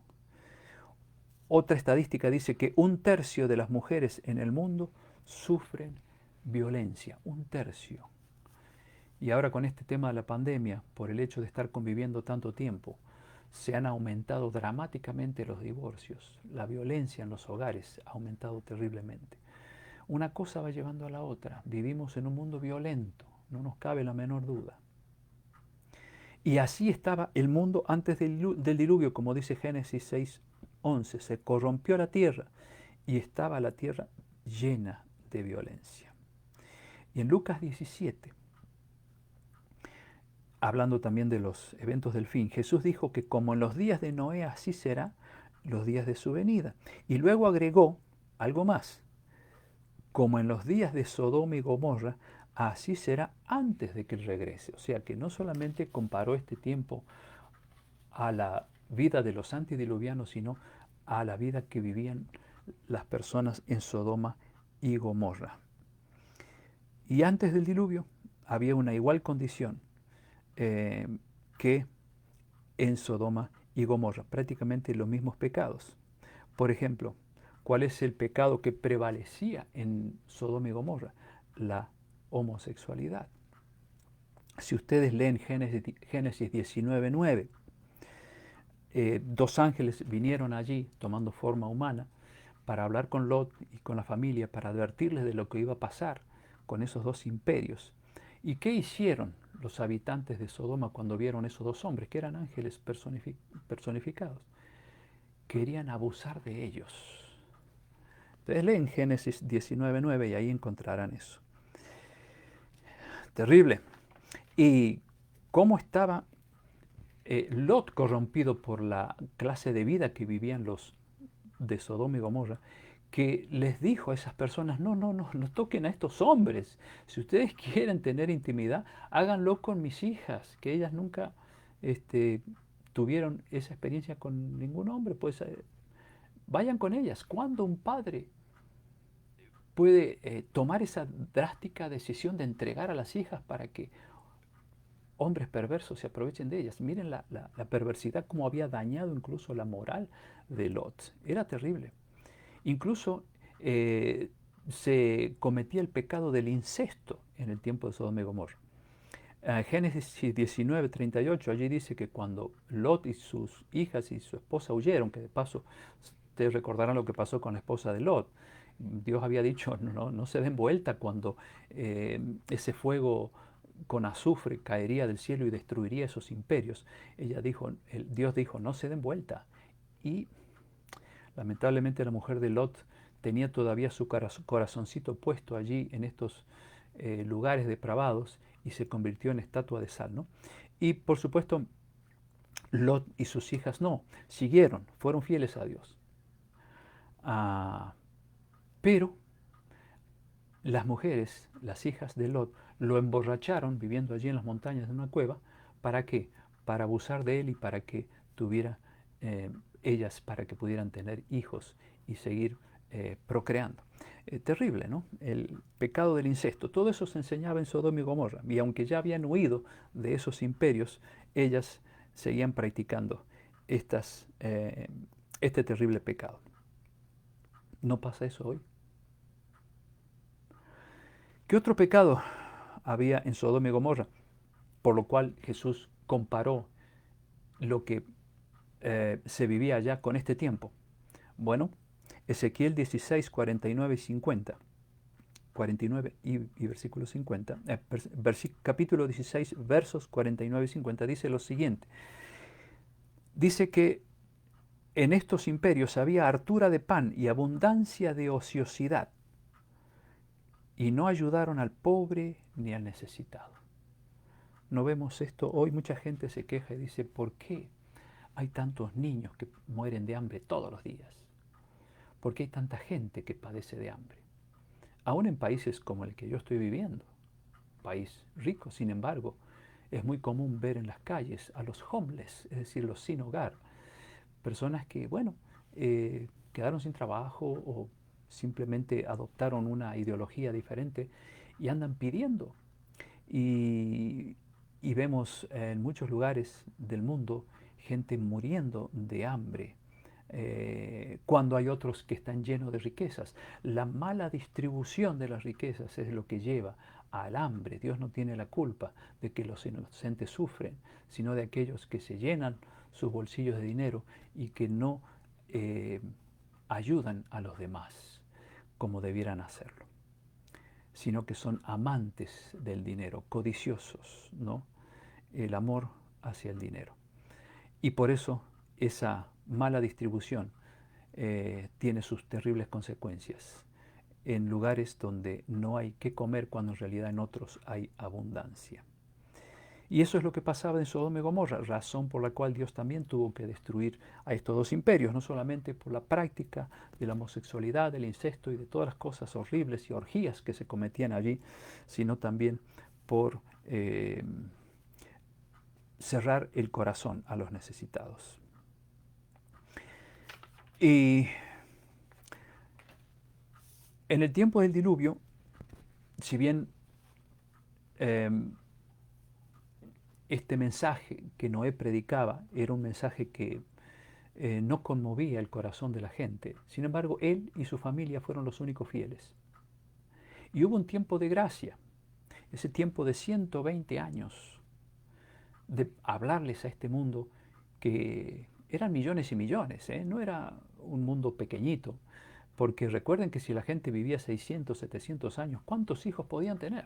Otra estadística dice que 1/3 de las mujeres en el mundo sufren violencia. 1/3. Y ahora con este tema de la pandemia, por el hecho de estar conviviendo tanto tiempo, se han aumentado dramáticamente los divorcios. La violencia en los hogares ha aumentado terriblemente. Una cosa va llevando a la otra. Vivimos en un mundo violento, no nos cabe la menor duda. Y así estaba el mundo antes del diluvio, como dice Génesis 6:11. Se corrompió la tierra y estaba la tierra llena de violencia. Y en Lucas 17, hablando también de los eventos del fin, Jesús dijo que como en los días de Noé, así será los días de su venida. Y luego agregó algo más: como en los días de Sodoma y Gomorra, así será antes de que Él regrese. O sea que no solamente comparó este tiempo a la vida de los antediluvianos, sino a la vida que vivían las personas en Sodoma y Gomorra. Y antes del diluvio había una igual condición que en Sodoma y Gomorra, prácticamente los mismos pecados. Por ejemplo, ¿cuál es el pecado que prevalecía en Sodoma y Gomorra? La homosexualidad. Si ustedes leen Génesis 19:9, 2 ángeles vinieron allí tomando forma humana para hablar con Lot y con la familia, para advertirles de lo que iba a pasar con esos 2 imperios. ¿Y qué hicieron los habitantes de Sodoma cuando vieron esos 2 hombres, que eran ángeles personificados? Querían abusar de ellos. Ustedes leen Génesis 19:9 y ahí encontrarán eso. Terrible. Y cómo estaba Lot corrompido por la clase de vida que vivían los de Sodoma y Gomorra, que les dijo a esas personas: no toquen a estos hombres. Si ustedes quieren tener intimidad, háganlo con mis hijas, que ellas nunca tuvieron esa experiencia con ningún hombre. Pues vayan con ellas. ¿Cuándo un padre puede tomar esa drástica decisión de entregar a las hijas para que hombres perversos se aprovechen de ellas? Miren la perversidad, cómo había dañado incluso la moral de Lot. Era terrible. Incluso se cometía el pecado del incesto en el tiempo de Sodoma y Gomorra. Génesis 19:38, allí dice que cuando Lot y sus hijas y su esposa huyeron, que de paso ustedes recordarán lo que pasó con la esposa de Lot. Dios había dicho: no se den vuelta cuando ese fuego con azufre caería del cielo y destruiría esos imperios. Dios dijo: no se den vuelta. Y lamentablemente la mujer de Lot tenía todavía su corazoncito puesto allí en estos lugares depravados y se convirtió en estatua de sal, ¿no? Y por supuesto, Lot y sus hijas no, siguieron, fueron fieles a Dios. Pero las mujeres, las hijas de Lot, lo emborracharon viviendo allí en las montañas de una cueva. ¿Para qué? Para abusar de él y para que tuviera ellas, para que pudieran tener hijos y seguir procreando. Terrible, ¿no? El pecado del incesto. Todo eso se enseñaba en Sodoma y Gomorra. Y aunque ya habían huido de esos imperios, ellas seguían practicando este terrible pecado. ¿No pasa eso hoy? ¿Qué otro pecado había en Sodoma y Gomorra? Por lo cual Jesús comparó lo que se vivía allá con este tiempo. Bueno, Ezequiel 16, 49 y 50. 49 y versículo 50. Capítulo 16, versos 49 y 50 dice lo siguiente. Dice que en estos imperios había hartura de pan y abundancia de ociosidad, y no ayudaron al pobre ni al necesitado. ¿No vemos esto? Hoy mucha gente se queja y dice: ¿por qué hay tantos niños que mueren de hambre todos los días? ¿Por qué hay tanta gente que padece de hambre? aún en países como el que yo estoy viviendo, país rico, sin embargo, es muy común ver en las calles a los homeless, es decir, los sin hogar, personas que, bueno, quedaron sin trabajo o simplemente adoptaron una ideología diferente y andan pidiendo. Y, y vemos en muchos lugares del mundo gente muriendo de hambre, cuando hay otros que están llenos de riquezas. La mala distribución de las riquezas es lo que lleva al hambre. Dios no tiene la culpa de que los inocentes sufren, sino de aquellos que se llenan sus bolsillos de dinero y que no eh, ayudan a los demás como debieran hacerlo, sino que son amantes del dinero, codiciosos, ¿no? El amor hacia el dinero. Y por eso esa mala distribución tiene sus terribles consecuencias en lugares donde no hay que comer cuando en realidad en otros hay abundancia. Y eso es lo que pasaba en Sodoma y Gomorra, razón por la cual Dios también tuvo que destruir a estos dos imperios, no solamente por la práctica de la homosexualidad, del incesto y de todas las cosas horribles y orgías que se cometían allí, sino también por cerrar el corazón a los necesitados. Y en el tiempo del diluvio, si bien eh, este mensaje que Noé predicaba era un mensaje que no conmovía el corazón de la gente, sin embargo, él y su familia fueron los únicos fieles. Y hubo un tiempo de gracia, ese tiempo de 120 años, de hablarles a este mundo que eran millones y millones, no era un mundo pequeñito, porque recuerden que si la gente vivía 600, 700 años, ¿cuántos hijos podían tener?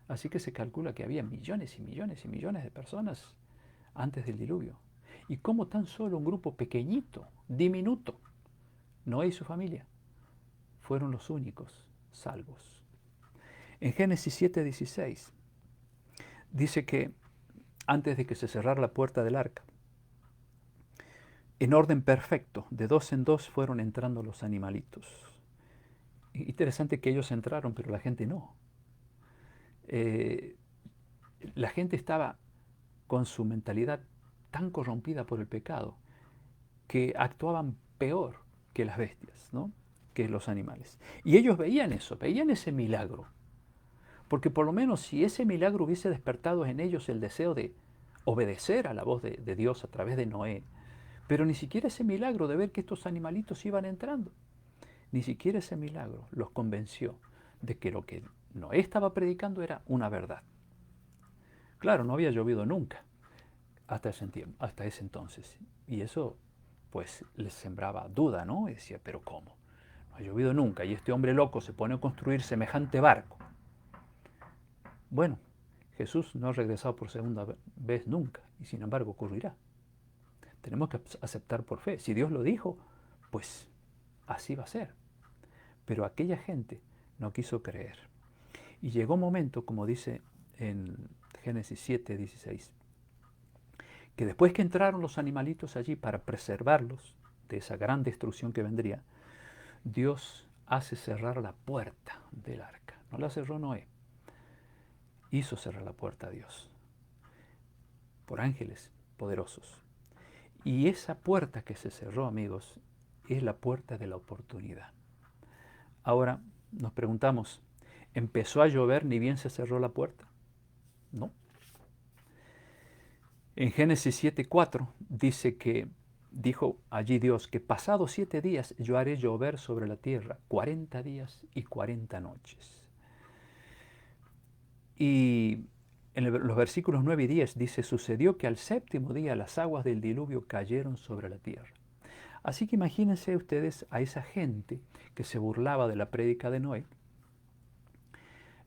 Así que se calcula que había millones y millones y millones de personas antes del diluvio. Y cómo tan solo un grupo pequeñito, diminuto, Noé y su familia, fueron los únicos salvos. En Génesis 7:16 dice que antes de que se cerrara la puerta del arca, en orden perfecto, de dos en dos fueron entrando los animalitos. Interesante que ellos entraron, pero la gente no. Eh, la gente estaba con su mentalidad tan corrompida por el pecado que actuaban peor que las bestias, ¿no? Que los animales. Y ellos veían eso, veían ese milagro. Porque por lo menos si ese milagro hubiese despertado en ellos el deseo de obedecer a la voz de Dios a través de Noé, pero ni siquiera ese milagro de ver que estos animalitos iban entrando, ni siquiera ese milagro los convenció de que lo que Noé estaba predicando era una verdad. Claro, no había llovido nunca hasta ese tiempo, hasta ese entonces. Y eso pues les sembraba duda, ¿no? Y decía, pero ¿cómo? No ha llovido nunca y este hombre loco se pone a construir semejante barco. Bueno, Jesús no ha regresado por segunda vez nunca y sin embargo ocurrirá. Tenemos que aceptar por fe. Si Dios lo dijo, pues así va a ser. Pero aquella gente no quiso creer. Y llegó un momento, como dice en Génesis 7:16, que después que entraron los animalitos allí para preservarlos de esa gran destrucción que vendría, Dios hace cerrar la puerta del arca. No la cerró Noé, hizo cerrar la puerta a Dios por ángeles poderosos. Y esa puerta que se cerró, amigos, es la puerta de la oportunidad. Ahora nos preguntamos, ¿empezó a llover ni bien se cerró la puerta? No. En Génesis 7:4 dice que dijo allí Dios que pasados 7 días yo haré llover sobre la tierra 40 días y 40 noches. Y en los versículos 9 y 10 dice, sucedió que al séptimo día las aguas del diluvio cayeron sobre la tierra. Así que imagínense ustedes a esa gente que se burlaba de la prédica de Noé,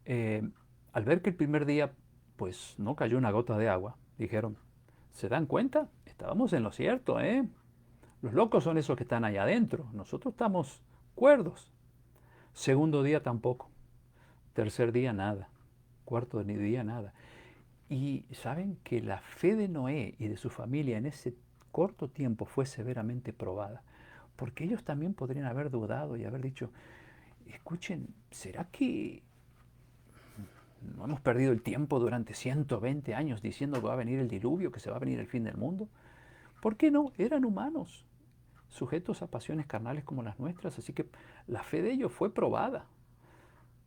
al ver que el primer día pues no cayó una gota de agua, dijeron, ¿se dan cuenta? Estábamos en lo cierto, ¿eh? Los locos son esos que están allá adentro, nosotros estamos cuerdos. Segundo día tampoco, tercer día nada, cuarto día nada. Y saben que la fe de Noé y de su familia en ese corto tiempo fue severamente probada, porque ellos también podrían haber dudado y haber dicho, escuchen, ¿será que no hemos perdido el tiempo durante 120 años diciendo que va a venir el diluvio, que se va a venir el fin del mundo? ¿Por qué no? Eran humanos, sujetos a pasiones carnales como las nuestras, así que la fe de ellos fue probada.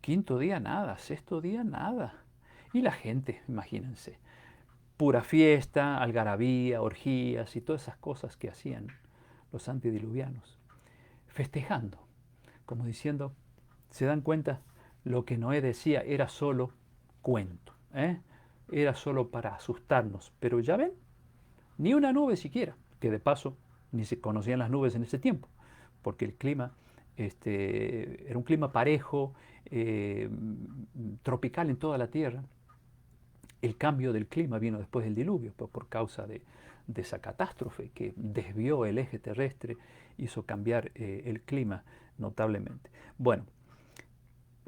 Quinto día nada, sexto día nada. Y la gente, imagínense, pura fiesta, algarabía, orgías y todas esas cosas que hacían los antediluvianos, festejando, como diciendo, se dan cuenta, lo que Noé decía era solo cuento, ¿eh? Era solo para asustarnos, pero ya ven, ni una nube siquiera, que de paso ni se conocían las nubes en ese tiempo, porque el clima era un clima parejo, eh, tropical en toda la tierra. El cambio del clima vino después del diluvio, pues por causa de esa catástrofe que desvió el eje terrestre, hizo cambiar el clima notablemente. Bueno,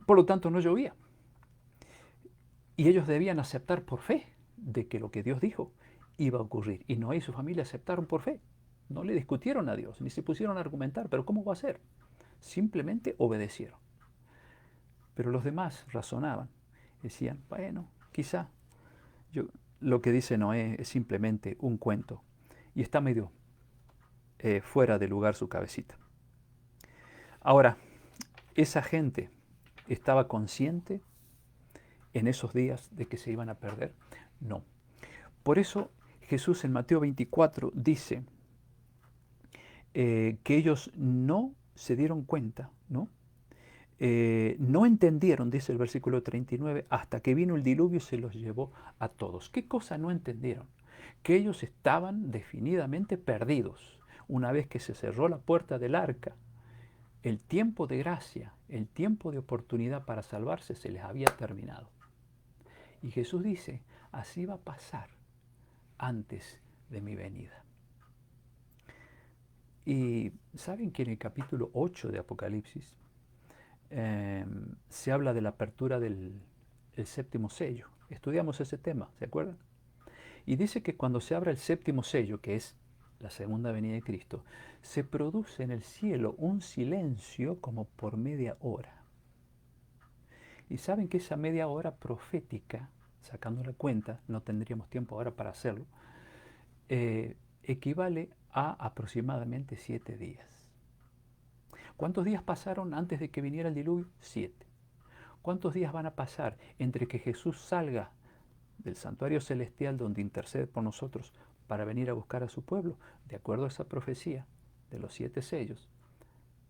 por lo tanto no llovía. Y ellos debían aceptar por fe de que lo que Dios dijo iba a ocurrir. Y Noé y su familia aceptaron por fe. No le discutieron a Dios, ni se pusieron a argumentar, pero ¿cómo va a ser? Simplemente obedecieron. Pero los demás razonaban, decían, bueno, quizá yo, lo que dice Noé es simplemente un cuento y está medio fuera de lugar su cabecita. Ahora, esa gente estaba consciente en esos días de que se iban a perder. No. Por eso Jesús en Mateo 24 dice que ellos no se dieron cuenta, ¿no? No entendieron, dice el versículo 39, hasta que vino el diluvio y se los llevó a todos. ¿Qué cosa no entendieron? Que ellos estaban definidamente perdidos. Una vez que se cerró la puerta del arca, el tiempo de gracia, el tiempo de oportunidad para salvarse se les había terminado. Y Jesús dice, así va a pasar antes de mi venida. Y saben que en el capítulo 8 de Apocalipsis se habla de la apertura del séptimo sello. Estudiamos ese tema, ¿se acuerdan? Y dice que cuando se abra el séptimo sello, que es la segunda venida de Cristo, se produce en el cielo un silencio como por media hora. Y saben que esa media hora profética, sacando la cuenta, no tendríamos tiempo ahora para hacerlo, equivale a aproximadamente 7 días. ¿Cuántos días pasaron antes de que viniera el diluvio? 7. ¿Cuántos días van a pasar entre que Jesús salga del santuario celestial donde intercede por nosotros para venir a buscar a su pueblo? De acuerdo a esa profecía de los 7 sellos,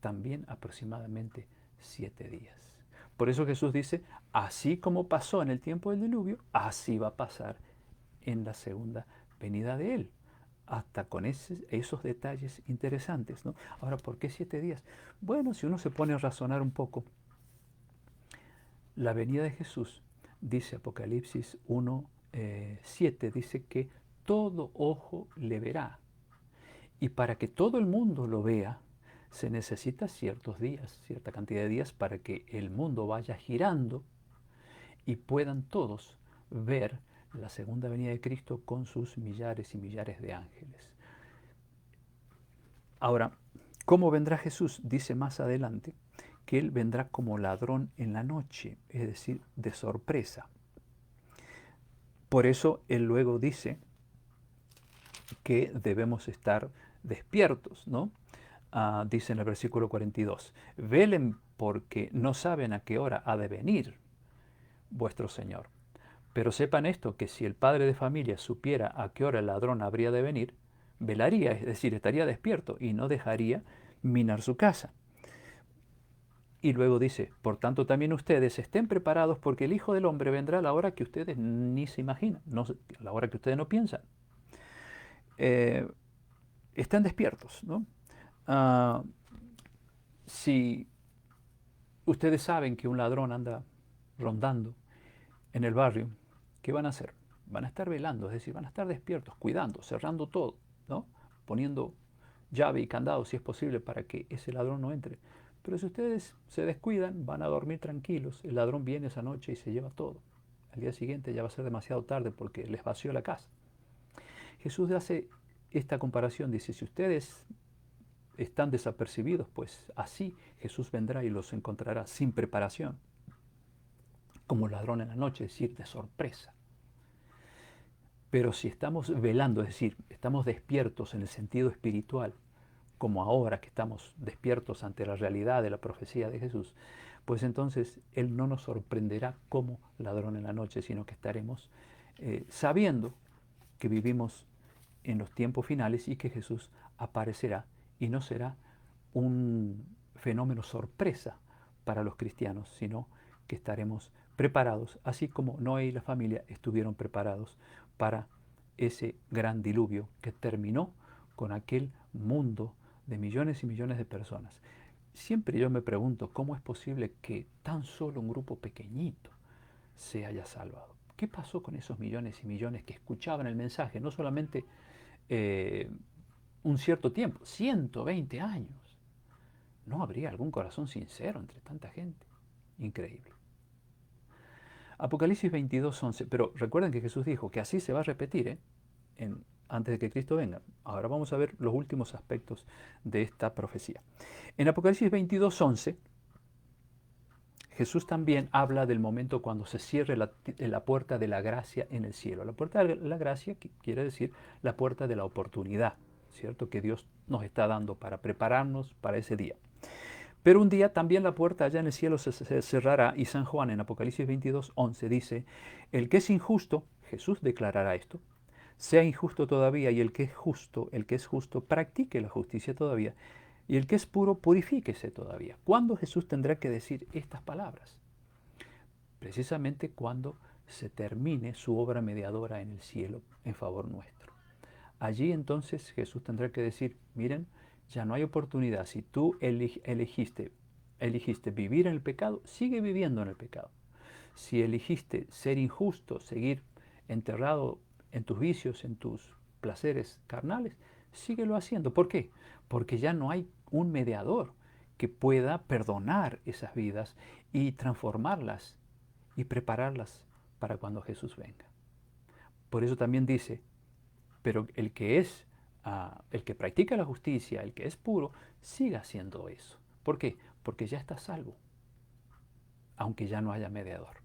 también aproximadamente 7 días. Por eso Jesús dice, así como pasó en el tiempo del diluvio, así va a pasar en la segunda venida de Él. Hasta con esos detalles interesantes, ¿no? Ahora, ¿por qué 7 días? Bueno, si uno se pone a razonar un poco, la venida de Jesús, dice Apocalipsis 1, 7, dice que todo ojo le verá. Y para que todo el mundo lo vea, se necesita ciertos días, cierta cantidad de días para que el mundo vaya girando y puedan todos ver la segunda venida de Cristo con sus millares y millares de ángeles. Ahora, ¿cómo vendrá Jesús? Dice más adelante que Él vendrá como ladrón en la noche, es decir, de sorpresa. Por eso Él luego dice que debemos estar despiertos, ¿no? Dice en el versículo 42, velen porque no saben a qué hora ha de venir vuestro Señor. Pero sepan esto, que si el padre de familia supiera a qué hora el ladrón habría de venir, velaría, es decir, estaría despierto y no dejaría minar su casa. Y luego dice, por tanto también ustedes estén preparados porque el Hijo del Hombre vendrá a la hora que ustedes ni se imaginan, a la hora que ustedes no piensan. Están despiertos, ¿no? Si ustedes saben que un ladrón anda rondando en el barrio, ¿qué van a hacer? Van a estar velando, es decir, van a estar despiertos, cuidando, cerrando todo, ¿no? Poniendo llave y candado si es posible para que ese ladrón no entre. Pero si ustedes se descuidan, van a dormir tranquilos, el ladrón viene esa noche y se lleva todo. Al día siguiente ya va a ser demasiado tarde porque les vació la casa. Jesús hace esta comparación, dice, si ustedes están desapercibidos, pues así Jesús vendrá y los encontrará sin preparación, como ladrón en la noche, es decir, de sorpresa. Pero si estamos velando, es decir, estamos despiertos en el sentido espiritual, como ahora que estamos despiertos ante la realidad de la profecía de Jesús, pues entonces Él no nos sorprenderá como ladrón en la noche, sino que estaremos sabiendo que vivimos en los tiempos finales y que Jesús aparecerá y no será un fenómeno sorpresa para los cristianos, sino que estaremos preparados, así como Noé y la familia estuvieron preparados para ese gran diluvio que terminó con aquel mundo de millones y millones de personas. Siempre yo me pregunto cómo es posible que tan solo un grupo pequeñito se haya salvado. ¿Qué pasó con esos millones y millones que escuchaban el mensaje? No solamente un cierto tiempo, 120 años. ¿No habría algún corazón sincero entre tanta gente? Increíble. Apocalipsis 22:11. Pero recuerden que Jesús dijo que así se va a repetir, antes de que Cristo venga. Ahora vamos a ver los últimos aspectos de esta profecía. En Apocalipsis 22:11, Jesús también habla del momento cuando se cierre la puerta de la gracia en el cielo. La puerta de la gracia quiere decir la puerta de la oportunidad, ¿cierto? Que Dios nos está dando para prepararnos para ese día. Pero un día también la puerta allá en el cielo se cerrará y San Juan en Apocalipsis 22:11 dice, el que es injusto, Jesús declarará esto, sea injusto todavía y el que es justo, practique la justicia todavía. Y el que es puro, purifíquese todavía. ¿Cuándo Jesús tendrá que decir estas palabras? Precisamente cuando se termine su obra mediadora en el cielo en favor nuestro. Allí entonces Jesús tendrá que decir, miren, ya no hay oportunidad. Si tú elegiste vivir en el pecado, sigue viviendo en el pecado. Si elegiste ser injusto, seguir enterrado en tus vicios, en tus placeres carnales, síguelo haciendo. ¿Por qué? Porque ya no hay un mediador que pueda perdonar esas vidas y transformarlas y prepararlas para cuando Jesús venga. Por eso también dice, pero el que practica la justicia, el que es puro, siga haciendo eso. ¿Por qué? Porque ya está salvo, aunque ya no haya mediador.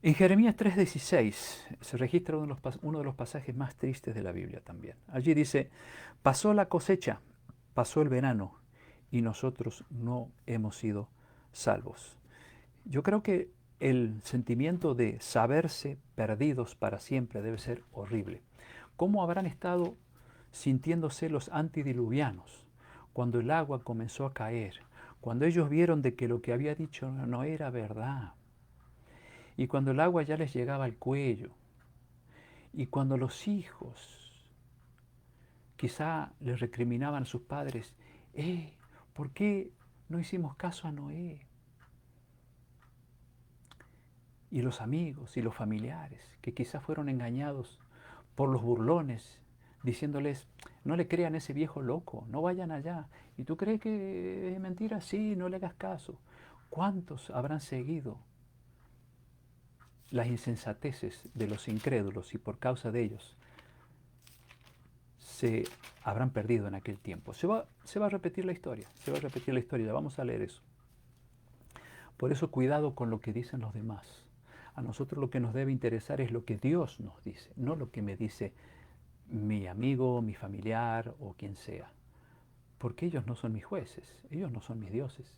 En Jeremías 3:16 se registra uno de los pasajes más tristes de la Biblia también. Allí dice, pasó la cosecha, pasó el verano y nosotros no hemos sido salvos. Yo creo que el sentimiento de saberse perdidos para siempre debe ser horrible. ¿Cómo habrán estado sintiéndose los antidiluvianos cuando el agua comenzó a caer? Cuando ellos vieron de que lo que había dicho no era verdad. Y cuando el agua ya les llegaba al cuello. Y cuando los hijos quizá les recriminaban a sus padres, ¿por qué no hicimos caso a Noé? Y los amigos y los familiares que quizás fueron engañados por los burlones, diciéndoles, no le crean a ese viejo loco, no vayan allá. ¿Y tú crees que es mentira? Sí, no le hagas caso. ¿Cuántos habrán seguido las insensateces de los incrédulos y por causa de ellos se habrán perdido en aquel tiempo? Se va a repetir la historia, vamos a leer eso. Por eso cuidado con lo que dicen los demás. A nosotros lo que nos debe interesar es lo que Dios nos dice, no lo que me dice mi amigo, mi familiar o quien sea. Porque ellos no son mis jueces, ellos no son mis dioses.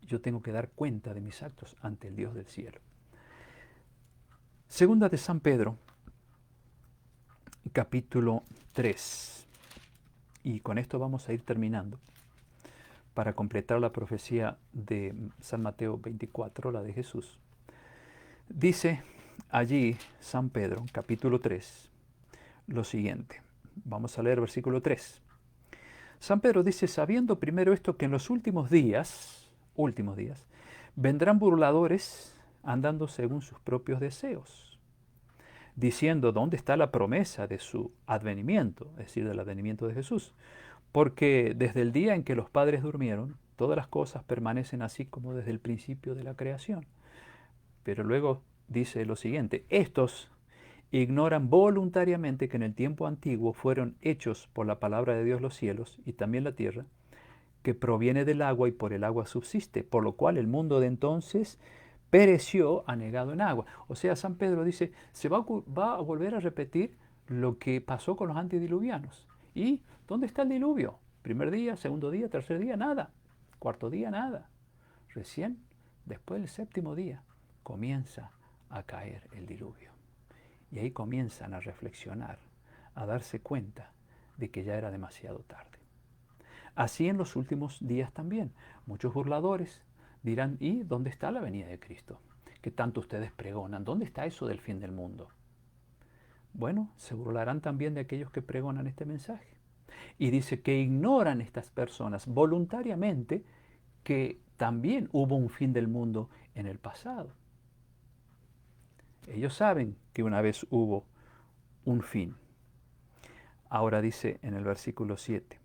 Yo tengo que dar cuenta de mis actos ante el Dios del cielo. Segunda de San Pedro, capítulo 3. Y con esto vamos a ir terminando para completar la profecía de San Mateo 24, la de Jesús. Dice allí San Pedro, capítulo 3, lo siguiente. Vamos a leer versículo 3. San Pedro dice, sabiendo primero esto, que en los últimos días, vendrán burladores andando según sus propios deseos, diciendo dónde está la promesa de su advenimiento, es decir, del advenimiento de Jesús. Porque desde el día en que los padres durmieron, todas las cosas permanecen así como desde el principio de la creación. Pero luego dice lo siguiente, estos ignoran voluntariamente que en el tiempo antiguo fueron hechos por la palabra de Dios los cielos y también la tierra, que proviene del agua y por el agua subsiste, por lo cual el mundo de entonces pereció anegado en agua. O sea, San Pedro dice, va a volver a repetir lo que pasó con los antediluvianos. ¿Y dónde está el diluvio? Primer día, segundo día, tercer día, nada. Cuarto día, nada. Recién, después del séptimo día, comienza a caer el diluvio. Y ahí comienzan a reflexionar, a darse cuenta de que ya era demasiado tarde. Así en los últimos días también. Muchos burladores dirán, ¿y dónde está la venida de Cristo? Que tanto ustedes pregonan. ¿Dónde está eso del fin del mundo? Bueno, se burlarán también de aquellos que pregonan este mensaje. Y dice que ignoran estas personas voluntariamente que también hubo un fin del mundo en el pasado. Ellos saben que una vez hubo un fin. Ahora dice en el versículo 7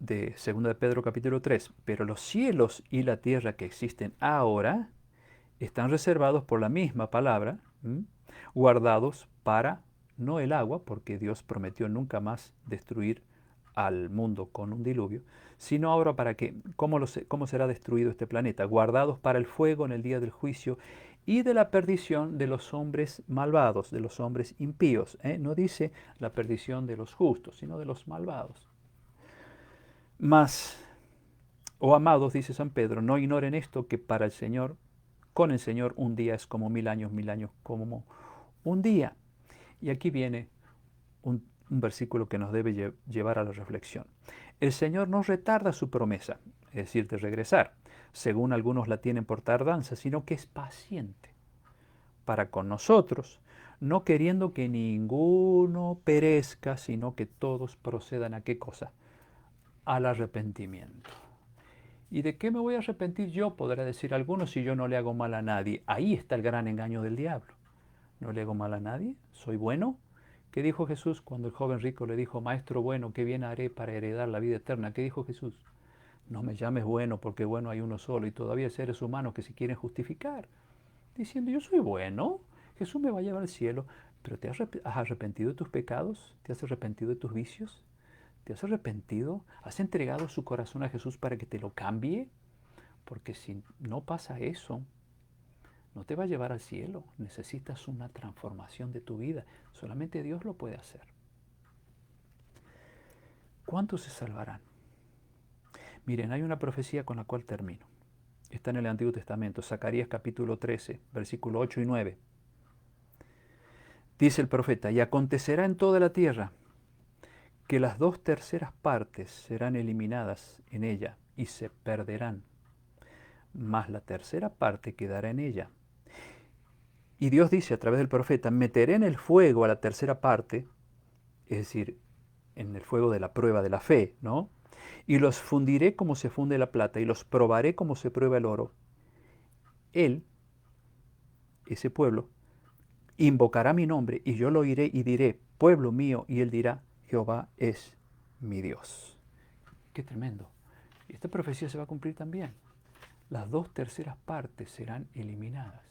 de 2 de Pedro capítulo 3, pero los cielos y la tierra que existen ahora están reservados por la misma palabra, guardados para no el agua, porque Dios prometió nunca más destruir al mundo con un diluvio, sino ahora para que, ¿cómo será destruido este planeta? Guardados para el fuego en el día del juicio y de la perdición de los hombres malvados, de los hombres impíos. No dice la perdición de los justos, sino de los malvados. Mas, oh amados, dice San Pedro, no ignoren esto, que para el Señor, con el Señor, un día es como 1000 años como un día. Y aquí viene un versículo que nos debe llevar a la reflexión. El Señor no retarda su promesa, es decir, de regresar, según algunos la tienen por tardanza, sino que es paciente para con nosotros, no queriendo que ninguno perezca, sino que todos procedan a ¿qué cosa? Al arrepentimiento. ¿Y de qué me voy a arrepentir yo? Podrá decir alguno, si yo no le hago mal a nadie. Ahí está el gran engaño del diablo. ¿No le hago mal a nadie? ¿Soy bueno? ¿Qué dijo Jesús cuando el joven rico le dijo, Maestro bueno, qué bien haré para heredar la vida eterna? ¿Qué dijo Jesús? No me llames bueno, porque bueno hay uno solo, y todavía hay seres humanos que se quieren justificar, diciendo, yo soy bueno, Jesús me va a llevar al cielo. Pero ¿te has arrepentido de tus pecados? ¿Te has arrepentido de tus vicios? ¿Te has arrepentido? ¿Has entregado su corazón a Jesús para que te lo cambie? Porque si no pasa eso, no te va a llevar al cielo. Necesitas una transformación de tu vida. Solamente Dios lo puede hacer. ¿Cuántos se salvarán? Miren, hay una profecía con la cual termino. Está en el Antiguo Testamento, Zacarías capítulo 13, versículo 8 y 9. Dice el profeta, y acontecerá en toda la tierra que las 2/3 partes serán eliminadas en ella y se perderán, mas la tercera parte quedará en ella. Y Dios dice a través del profeta, meteré en el fuego a la tercera parte, es decir, en el fuego de la prueba de la fe, ¿no? Y los fundiré como se funde la plata, y los probaré como se prueba el oro. Él, ese pueblo, invocará mi nombre, y yo lo oiré y diré, pueblo mío, y él dirá, Jehová es mi Dios. Qué tremendo. Y esta profecía se va a cumplir también. Las 2/3 partes serán eliminadas.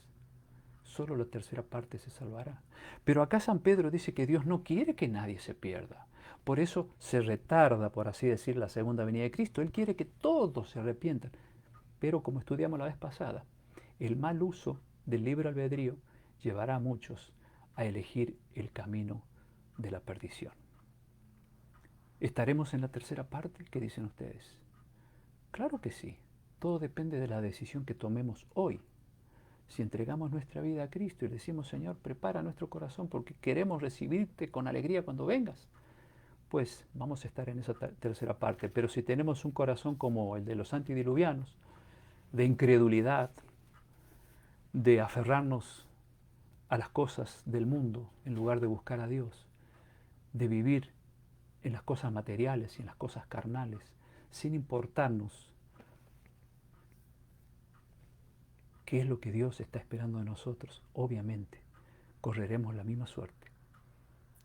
Solo la tercera parte se salvará. Pero acá San Pedro dice que Dios no quiere que nadie se pierda. Por eso se retarda, por así decir, la segunda venida de Cristo. Él quiere que todos se arrepientan. Pero como estudiamos la vez pasada, el mal uso del libre albedrío llevará a muchos a elegir el camino de la perdición. ¿Estaremos en la tercera parte? ¿Qué dicen ustedes? Claro que sí. Todo depende de la decisión que tomemos hoy. Si entregamos nuestra vida a Cristo y le decimos, Señor, prepara nuestro corazón porque queremos recibirte con alegría cuando vengas, pues vamos a estar en esa tercera parte. Pero si tenemos un corazón como el de los antediluvianos, de incredulidad, de aferrarnos a las cosas del mundo en lugar de buscar a Dios, de vivir en las cosas materiales y en las cosas carnales, sin importarnos qué es lo que Dios está esperando de nosotros, obviamente correremos la misma suerte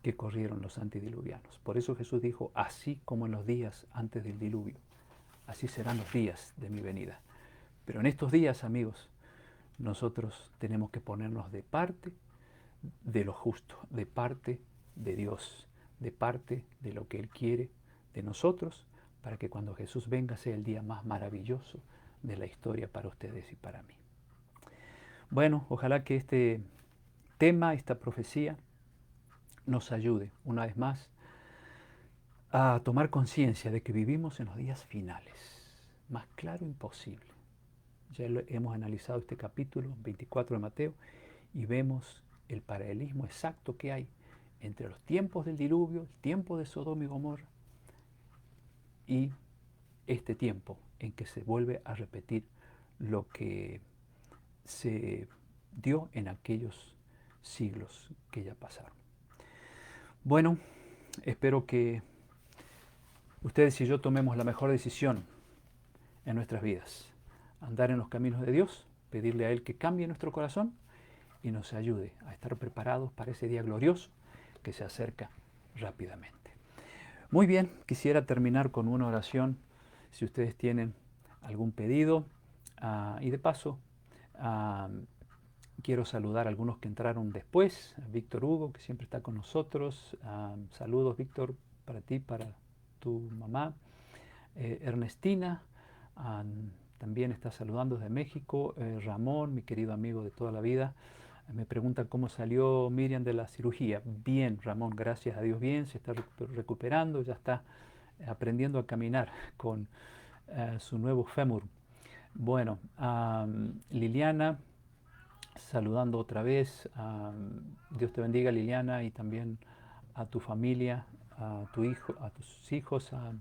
que corrieron los antediluvianos. Por eso Jesús dijo, así como en los días antes del diluvio, así serán los días de mi venida. Pero en estos días, amigos, nosotros tenemos que ponernos de parte de lo justo, de parte de Dios, de parte de lo que Él quiere de nosotros, para que cuando Jesús venga sea el día más maravilloso de la historia para ustedes y para mí. Bueno, ojalá que este tema, esta profecía, nos ayude una vez más a tomar conciencia de que vivimos en los días finales. Más claro imposible. Ya hemos analizado este capítulo 24 de Mateo y vemos el paralelismo exacto que hay entre los tiempos del diluvio, el tiempo de Sodoma y Gomorra y este tiempo en que se vuelve a repetir lo que se dio en aquellos siglos que ya pasaron. Bueno, espero que ustedes y yo tomemos la mejor decisión en nuestras vidas. Andar en los caminos de Dios, pedirle a Él que cambie nuestro corazón y nos ayude a estar preparados para ese día glorioso que se acerca rápidamente. Muy bien, quisiera terminar con una oración, si ustedes tienen algún pedido. Y de paso, quiero saludar a algunos que entraron después. A Víctor Hugo, que siempre está con nosotros. Saludos, Víctor, para ti, para tu mamá. Ernestina también está saludando desde México. Ramón, mi querido amigo de toda la vida, me pregunta cómo salió Miriam de la cirugía. Bien, Ramón, gracias a Dios bien, se está recuperando, ya está aprendiendo a caminar con su nuevo fémur. Bueno, Liliana, saludando otra vez. Dios te bendiga, Liliana, y también a tu familia, a tu hijo, a tus hijos, a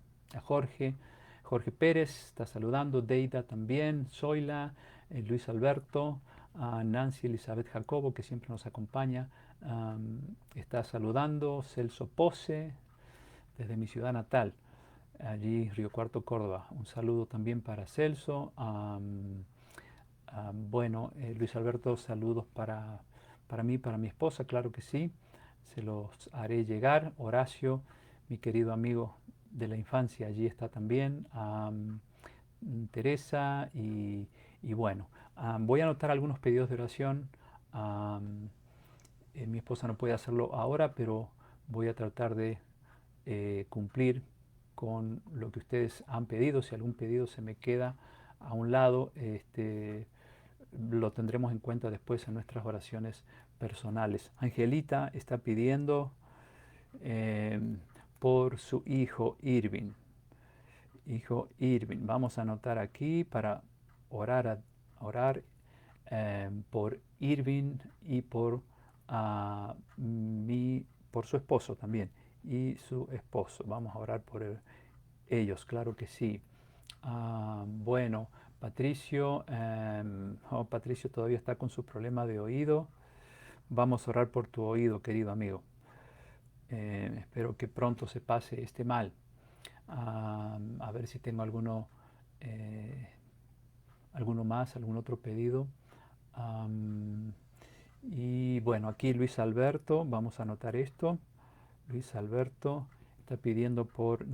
Jorge. Jorge Pérez está saludando, Deida también, Zoila, Luis Alberto, a Nancy Elizabeth Jacobo, que siempre nos acompaña, está saludando, Celso Pose, desde mi ciudad natal, allí Río Cuarto, Córdoba. Un saludo también para Celso. Bueno, Luis Alberto, saludos para mí, para mi esposa, claro que sí, se los haré llegar. Horacio, mi querido amigo de la infancia, allí está también. Teresa y bueno, voy a anotar algunos pedidos de oración. Mi esposa no puede hacerlo ahora, pero voy a tratar de cumplir con lo que ustedes han pedido. Si algún pedido se me queda a un lado, lo tendremos en cuenta después en nuestras oraciones personales. Angelita está pidiendo eh, por su hijo Irving. Hijo Irving. Vamos a anotar aquí para orar por Irving y por su esposo también. Y su esposo. Vamos a orar por ellos, claro que sí. Bueno, Patricio, Patricio todavía está con su problema de oído. Vamos a orar por tu oído, querido amigo. Espero que pronto se pase este mal. A ver si tengo alguno más, algún otro pedido. Y bueno, aquí Luis Alberto, vamos a anotar esto. Luis Alberto está pidiendo por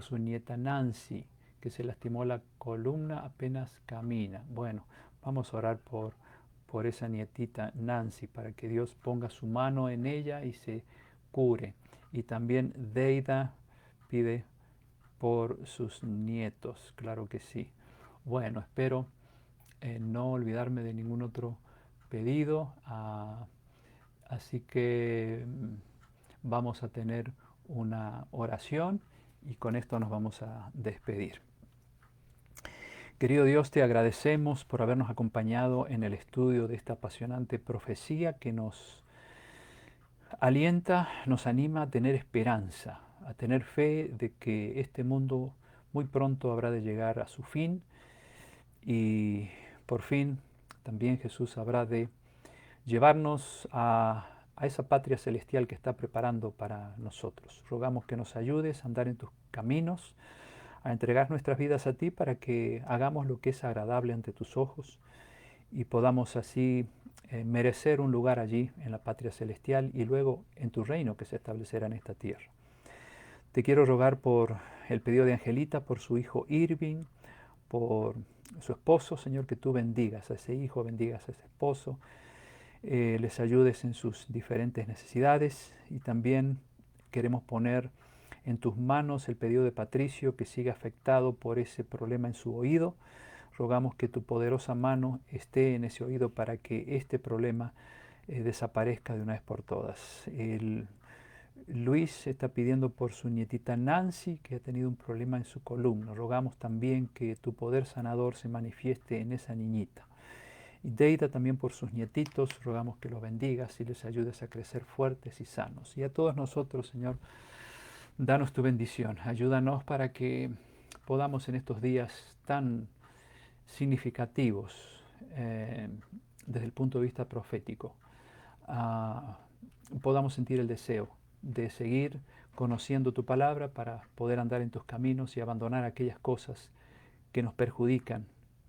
su nieta Nancy, que se lastimó la columna apenas camina. Bueno, vamos a orar por esa nietita Nancy, para que Dios ponga su mano en ella y se cure. Y también Deida pide por sus nietos, claro que sí. Bueno, espero no olvidarme de ningún otro pedido, así que vamos a tener una oración y con esto nos vamos a despedir. Querido Dios, te agradecemos por habernos acompañado en el estudio de esta apasionante profecía que nos alienta, nos anima a tener esperanza, a tener fe de que este mundo muy pronto habrá de llegar a su fin y por fin también Jesús habrá de llevarnos a esa patria celestial que está preparando para nosotros. Rogamos que nos ayudes a andar en tus caminos, a entregar nuestras vidas a ti para que hagamos lo que es agradable ante tus ojos y podamos así merecer un lugar allí en la patria celestial y luego en tu reino que se establecerá en esta tierra. Te quiero rogar por el pedido de Angelita, por su hijo Irving, por su esposo, Señor, que tú bendigas a ese hijo, bendigas a ese esposo, les ayudes en sus diferentes necesidades, y también queremos poner en tus manos el pedido de Patricio, que sigue afectado por ese problema en su oído. Rogamos que tu poderosa mano esté en ese oído para que este problema desaparezca de una vez por todas. Luis está pidiendo por su nietita Nancy, que ha tenido un problema en su columna. Rogamos también que tu poder sanador se manifieste en esa niñita. Y Deida también por sus nietitos, rogamos que los bendigas y les ayudes a crecer fuertes y sanos. Y a todos nosotros, Señor, danos tu bendición. Ayúdanos para que podamos en estos días tan significativos desde el punto de vista profético, podamos sentir el deseo de seguir conociendo tu palabra para poder andar en tus caminos y abandonar aquellas cosas que nos perjudican,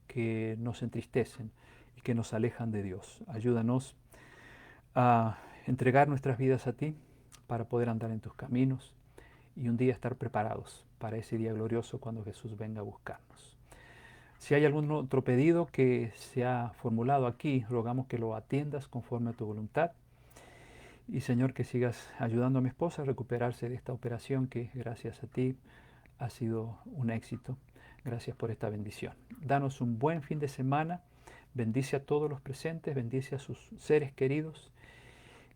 que nos entristecen y que nos alejan de Dios. Ayúdanos a entregar nuestras vidas a ti para poder andar en tus caminos y un día estar preparados para ese día glorioso cuando Jesús venga a buscarnos. Si hay algún otro pedido que se ha formulado aquí, rogamos que lo atiendas conforme a tu voluntad. Y Señor, que sigas ayudando a mi esposa a recuperarse de esta operación que gracias a ti ha sido un éxito. Gracias por esta bendición. Danos un buen fin de semana. Bendice a todos los presentes, bendice a sus seres queridos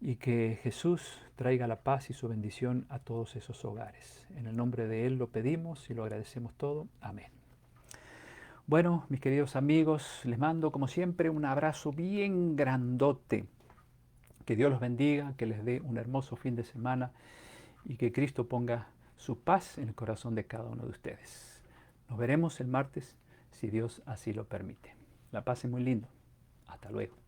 y que Jesús traiga la paz y su bendición a todos esos hogares. En el nombre de Él lo pedimos y lo agradecemos todo. Amén. Bueno, mis queridos amigos, les mando como siempre un abrazo bien grandote. Que Dios los bendiga, que les dé un hermoso fin de semana y que Cristo ponga su paz en el corazón de cada uno de ustedes. Nos veremos el martes, si Dios así lo permite. La paz es muy lindo. Hasta luego.